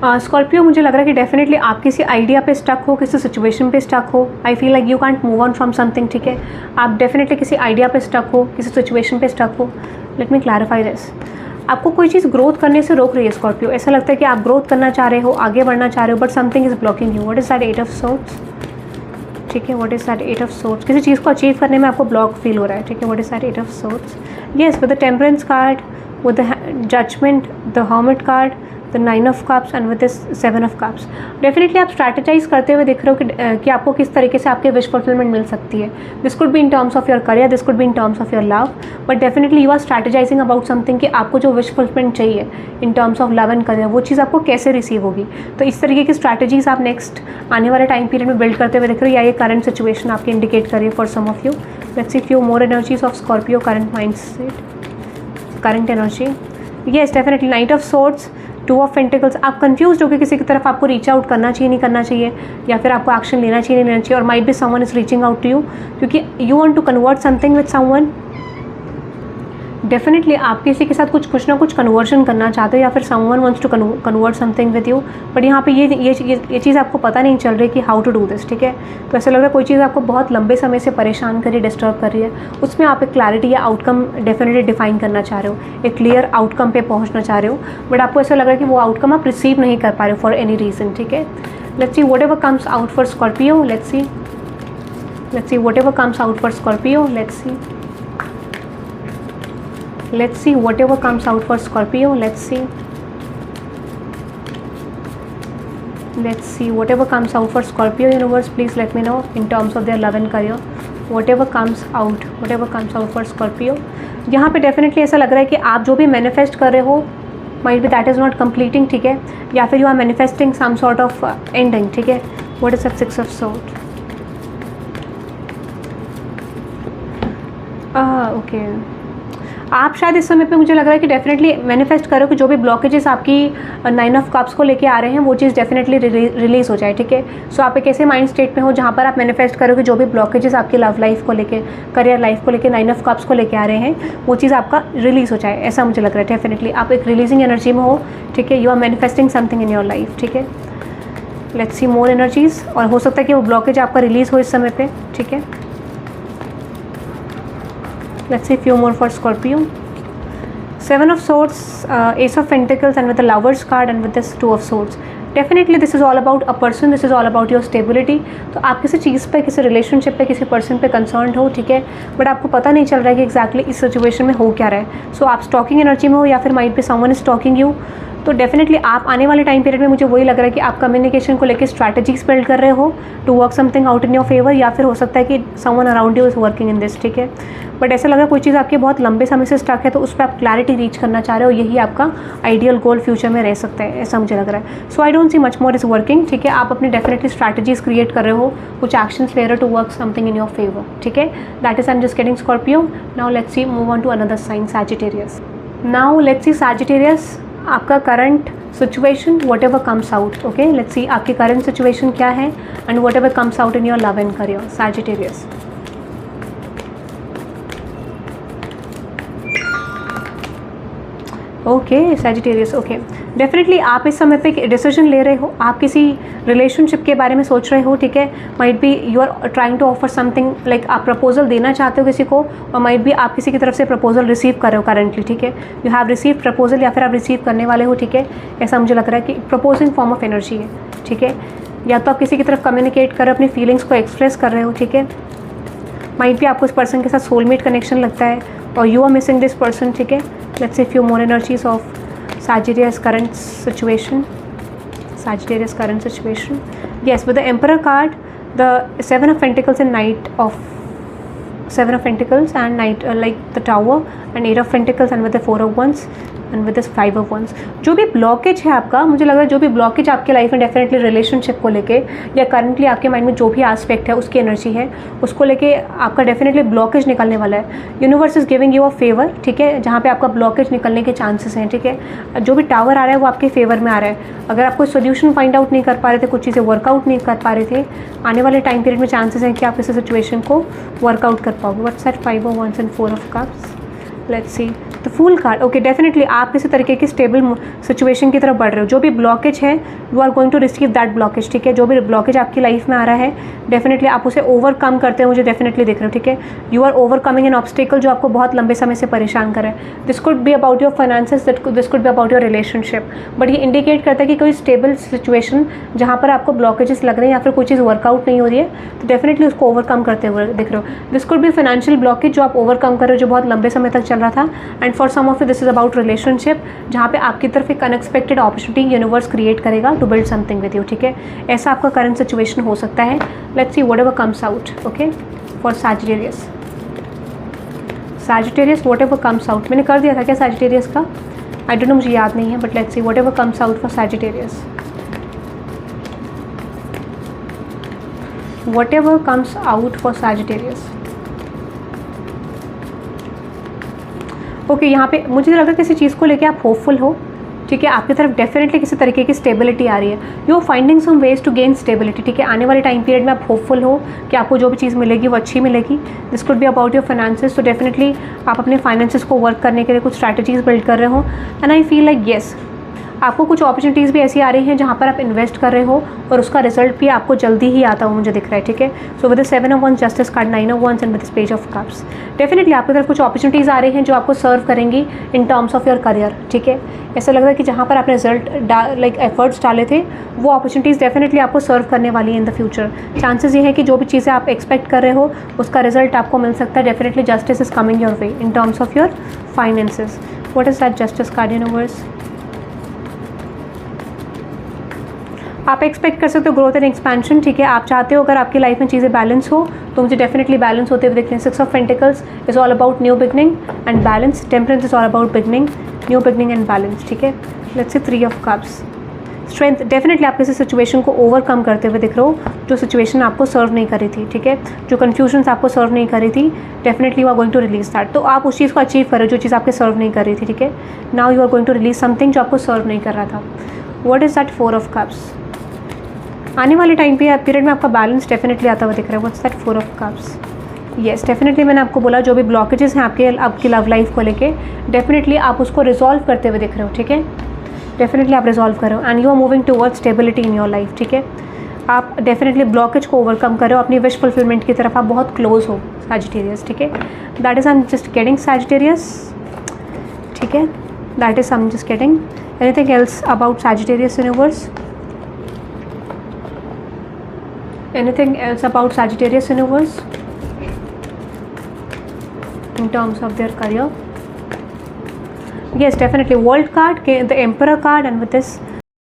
स्कॉर्पियो मुझे लग रहा है कि डेफिनेटली आप किसी आइडिया पे स्टक हो, किसी सिचुएशन पे स्टक हो. आई feel like you can't move on from something. ठीक है, आप डेफिनेटली किसी आइडिया पे स्टक हो, किसी सिचुएशन पे स्टक हो. Let me clarify this. आपको कोई चीज़ ग्रोथ करने से रोक रही है स्कॉर्पियो. ऐसा लगता है कि आप ग्रोथ करना चाह रहे हो, आगे बढ़ना चाह रहे हो, but something is blocking you. What is that 8 of swords. ठीक है, what is that 8 of swords. किसी चीज़ को अचीव करने में आपको ब्लॉक फील हो रहा है. ठीक है, what is that 8 of swords. Yes, with the temperance card, with the judgment, the hermit card, the 9 of cups and with this 7 of cups. Definitely आप स्ट्रैटेजाइज करते हुए दिख रहे हो कि आपको किस तरीके से आपके विश फुलफिलमेंट मिल सकती है. This could be in terms of your career, this could be in terms of your love, but definitely you are strategizing about something कि आपको जो विश फुलफिलमेंट चाहिए in terms of love and career, वो चीज़ आपको कैसे रिसीव होगी. तो इस तरीके की स्ट्रैटेजीज आप नेक्स्ट आने वाले टाइम पीरियड में बिल्ड करते हुए दिख रहे हो, या ये करंट सिचुएशन आपकी इंडिकेट करिए for some of you. Let's see few more energies of Scorpio current mind set, current energy. Yes, definitely knight of swords, 2 of pentacles. आप कंफ्यूज हो कि किसी की तरफ आपको रीच आउट करना चाहिए, नहीं करना चाहिए, या फिर आपको एक्शन लेना चाहिए, नहीं लेना चाहिए. और might be someone is reaching out to you क्योंकि you want to convert something with someone. Definitely आप किसी के साथ कुछ ना कुछ कन्वर्जन करना चाहते हो, या फिर someone wants to convert something with you. But यहाँ पे ये चीज़ आपको पता नहीं चल रही कि हाउ टू डू दिस. ठीक है, तो ऐसा लग रहा है कोई चीज़ आपको बहुत लंबे समय से परेशान कर रही है, डिस्टर्ब कर रही है. उसमें आप एक क्लैरिटी या आउटकम डेफिनेटली डिफाइन करना चाह रहे हो, एक क्लियर आउटकम पे पहुँचना चाह रहे हो, बट आपको ऐसा लग रहा है कि वो आउटकम आप रिसीव नहीं कर पा रहे हो फॉर एनी रीज़न. ठीक है, let's see whatever comes out for Scorpio. Let's see whatever comes out for Scorpio. Let's see whatever comes out for Scorpio. Let's see whatever comes out for Scorpio. Universe, please let me know in terms of their love and career. Whatever comes out for Scorpio. यहाँ पे डेफिनेटली ऐसा लग रहा है कि आप जो भी मैनिफेस्ट कर रहे हो, might be that is not completing. ठीक है, या फिर you are manifesting some sort of ending. ठीक है, what is that 6 of sword. Okay, आप शायद इस समय पे मुझे लग रहा है कि डेफिनेटली मैनिफेस्ट करो कि जो भी ब्लॉकेजेस आपकी 9 ऑफ कप्स को लेके आ रहे हैं वो चीज़ डेफिनेटली रिलीज़ हो जाए. ठीक है, सो आप एक ऐसे माइंड स्टेट में हो जहाँ पर आप मैनिफेस्ट करो कि जो भी ब्लॉकेजेस आपकी लव लाइफ को लेके, करियर लाइफ को लेके 9 ऑफ कप्स को लेके आ रहे हैं, वो चीज़ आपका रिलीज़ हो जाए. ऐसा मुझे लग रहा है. डेफिनेटली आप एक रिलीजिंग एनर्जी में हो. ठीक है, you are manifesting something in your life. ठीक है, लेट्स सी मोर एनर्जीज. और हो सकता है कि वो ब्लॉकेज आपका रिलीज़ हो इस समय पे. ठीक है, let's see few more for Scorpio. 7 of swords, Ace of Pentacles, and with the Lovers card and with this 2 of swords. Definitely this is all about a person, this is all about your stability. तो आप किसी चीज़ पे, किसी रिलेशनशिप पे, किसी पर्सन पे कंसर्न हो. ठीक है, बट आपको पता नहीं चल रहा है कि एग्जैक्टली इस सिचुएशन में हो क्या रहा है. सो आप स्टॉकिंग एनर्जी में हो, या फिर might be someone is stalking you. तो डेफिनेटली आप आने वाले टाइम पीरियड में मुझे वही लग रहा है कि आप कम्युनिकेशन को लेकर स्ट्रैटेजीज बिल्ड कर रहे हो to work something out in your favour, या फिर हो सकता है कि someone around you is working in this. ठीक है, बट ऐसा लग रहा है कोई चीज़ आपके बहुत लंबे समय से स्टक है, तो उस पर आप क्लैरिटी रीच करना चाह रहे हो. यही आपका आइडियल गोल फ्यूचर में रह सकता है, ऐसा मुझे लग रहा है. So I don't see much more is working. ठीक है, आप अपनी डेफिनेटली स्ट्रैटेजीज क्रिएट कर रहे हो, कुछ एक्शंस ले रहे हो to work something in your favour. ठीक है, that is I am just getting Scorpio. Now let's see move on to another sign, Sagittarius. Now let's see Sagittarius, आपका current situation, whatever comes out. Okay, let's see आपकी करंट सिचुएशन क्या है and whatever comes out in your love and career, Sagittarius. Okay, Sagittarius. Okay, definitely आप इस समय पे एक डिसीजन ले रहे हो, आप किसी रिलेशनशिप के बारे में सोच रहे हो. ठीक है, might be you are trying to offer something, like आप प्रपोजल देना चाहते हो किसी को, और माइट बी आप किसी की तरफ से प्रपोजल रिसीव कर रहे हो करंटली. ठीक है, यू हैव रिसीव प्रपोजल, या फिर आप रिसीव करने वाले हो. ठीक है, ऐसा मुझे लग रहा है कि प्रपोजिंग फॉर्म ऑफ एनर्जी है. ठीक है, या तो आप किसी की तरफ कम्युनिकेट कर रहे हो, अपनी फीलिंग्स को एक्सप्रेस कर रहे हो. ठीक है, माइट बी आपको इस पर्सन के साथ सोलमेट कनेक्शन लगता है, और you are missing this person. ठीक है, let's see few more energies of Sagittarius current situation. Sagittarius current situation. Yes, with the Emperor card, the 7 of Pentacles and Knight of 7 of Pentacles and Knight, like the Tower, and 8 of Pentacles, and with the 4 of Wands and with this 5 of wands. जो भी ब्लॉकेज है आपका, मुझे लग रहा है जो भी ब्लॉकेज आपके लाइफ में डेफिनेटली रिलेशनशिप को लेके, या करंटली आपके माइंड में जो भी एस्पेक्ट है उसकी एनर्जी है, उसको लेके आपका डेफिनेटली ब्लॉकेज निकलने वाला है. Universe is giving you a favour. ठीक है, जहाँ पे आपका ब्लॉकेज निकलने के चांसेस हैं. ठीक है, जो भी टावर आ रहा है वो आपके फेवर में आ रहा है. अगर आप कोई सोल्यूशन फाइंड आउट नहीं कर पा रहे थे, कुछ चीज़ें वर्कआउट नहीं कर पा रहे थे, आने वाले टाइम पीरियड में चांसेस हैं कि आप इस सिचुएशन को वर्कआउट कर पाओगे. What's that 5 of wands and 4 of cups. Let's see the fool card, okay definitely आप किसी तरीके की स्टेबल सिचुएशन की तरफ बढ़ रहे हो. जो भी ब्लॉकेज है you are going to receive that blockage. ठीक है, जो भी ब्लॉकेज आपकी लाइफ में आ रहा है डेफिनेटली आप उसे ओवरकम करते हो, मुझे डेफिनेटली दिख रहे हो. ठीक है, you are overcoming an obstacle जो आपको बहुत लंबे समय से परेशान कर रहा है. This could be about your finances, this could be about your relationship, but ये इंडिकेट करता है कि कोई स्टेबल सिचुएशन जहाँ पर आपको ब्लॉकेजेस लग रहे हैं या फिर कोई चीज़ वर्कआउट नहीं हो रही है तो डेफिनेटली उसको ओवरकम करते हुए दिख रहे हो. This could be financial blockage जो आप ओवरकम कर रहे हो, जो बहुत लंबे समय तक चल रहा था. And for some of you this is about relationship, जहाँ पे आपकी तरफ एक अनएक्सपेक्टेड अपॉर्चुनिटी यूनिवर्स क्रिएट करेगा to build something with you. ठीक है, ऐसा आपका करंट सिचुएशन हो सकता है. Let's see whatever comes out. Okay, for Sagittarius. Sagittarius whatever comes out, मैंने कर दिया था क्या सैजिटेरियस का? आई डोंट नो, मुझे याद नहीं है, but let's see whatever comes out for Sagittarius. Whatever comes out for Sagittarius. Okay, यहाँ पे मुझे लग रहा है किसी चीज़ को लेके आप होपफुल हो. ठीक है, आपकी तरफ डेफिनेटली किसी तरीके की स्टेबिलिटी आ रही है. You are finding some ways to gain stability. ठीक है, आने वाले टाइम पीरियड में आप होपफुल हो कि आपको जो भी चीज़ मिलेगी वो अच्छी मिलेगी. This could be about your finances. तो डेफिनेटली आप अपने फाइनेंसेस को वर्क करने के लिए कुछ स्ट्रैटेजीज बिल्ड कर रहे हो. And I feel like yes, आपको कुछ अपॉर्चुनिटीज़ भी ऐसी आ रही हैं जहाँ पर आप इन्वेस्ट कर रहे हो और उसका रिजल्ट भी आपको जल्दी ही आता हो, मुझे दिख रहा है. ठीक है, so with 7 of Wands, justice card, 9 of Wands and with page of cups, definitely आपकी तरफ कुछ अपॉर्चुनिटीज़ आ रही हैं जो आपको सर्व करेंगी इन टर्म्स ऑफ योर करियर. ठीक है, ऐसा लग रहा है कि जहाँ पर आपने रिजल्ट लाइक एफर्ट्स डाले थे वो अपॉर्चुनिटीज़ डेफिनेटली आपको सर्व करने वाली है इन द फ्यूचर. चांसेस ये है कि जो भी चीज़ें आप एक्सपेक्ट कर रहे हो उसका रिजल्ट आपको मिल सकता है. Definitely justice is coming your way in terms of your finances. What is that justice card universe? आप एक्सपेक्ट कर सकते हो ग्रोथ एंड एक्सपेंशन. ठीक है, आप चाहते हो अगर आपकी लाइफ में चीज़ें बैलेंस हो तो मुझे डेफिनेटली बैलेंस होते हुए दिखते हैं. 6 of Pentacles is all about new beginning and balance. Temperance is all about beginning, new beginning and balance. ठीक है, let's C 3 of Cups. Strength, definitely आप किसी सिचुएशन को ओवरकम करते हुए दिख रहे हो जो सिचुएशन आपको सर्व नहीं करी थी. ठीक है, जो कन्फ्यूजन्स आपको सर्व नहीं करी थी, definitely you are going to release that. तो आप उस चीज़ को अचीव करो जो चीज़ आपके सर्व नहीं कर रही थी. ठीक है, now you are going to release something जो आपको सर्व नहीं कर रहा था. What is that 4 of Cups? आने वाले टाइम पे पीरियड में आपका बैलेंस डेफिनेटली आता हुआ दिख रहा है. What's that 4 of Cups? Yes, definitely मैंने आपको बोला जो भी ब्लॉकेजेस हैं आपकी लव लाइफ को लेके डेफिनेटली आप उसको रिजॉल्व करते हुए दिख रहे हो. ठीक है, डेफिनेटली आप रिजॉल्व करो and you are moving towards stability in your life. ठीक है, आप डेफिनेटली ब्लॉकेज को ओवरकम करो, अपनी विश फुलफिलमेंट की तरफ आप बहुत क्लोज हो सैजिटेरियस. ठीक है, that is I am just getting Sagittarius. ठीक है, that is I am just getting. Anything else about Sagittarius universe? Anything else about Sagittarius universe in terms of their career? Yes, definitely. World card, the Emperor card, and with this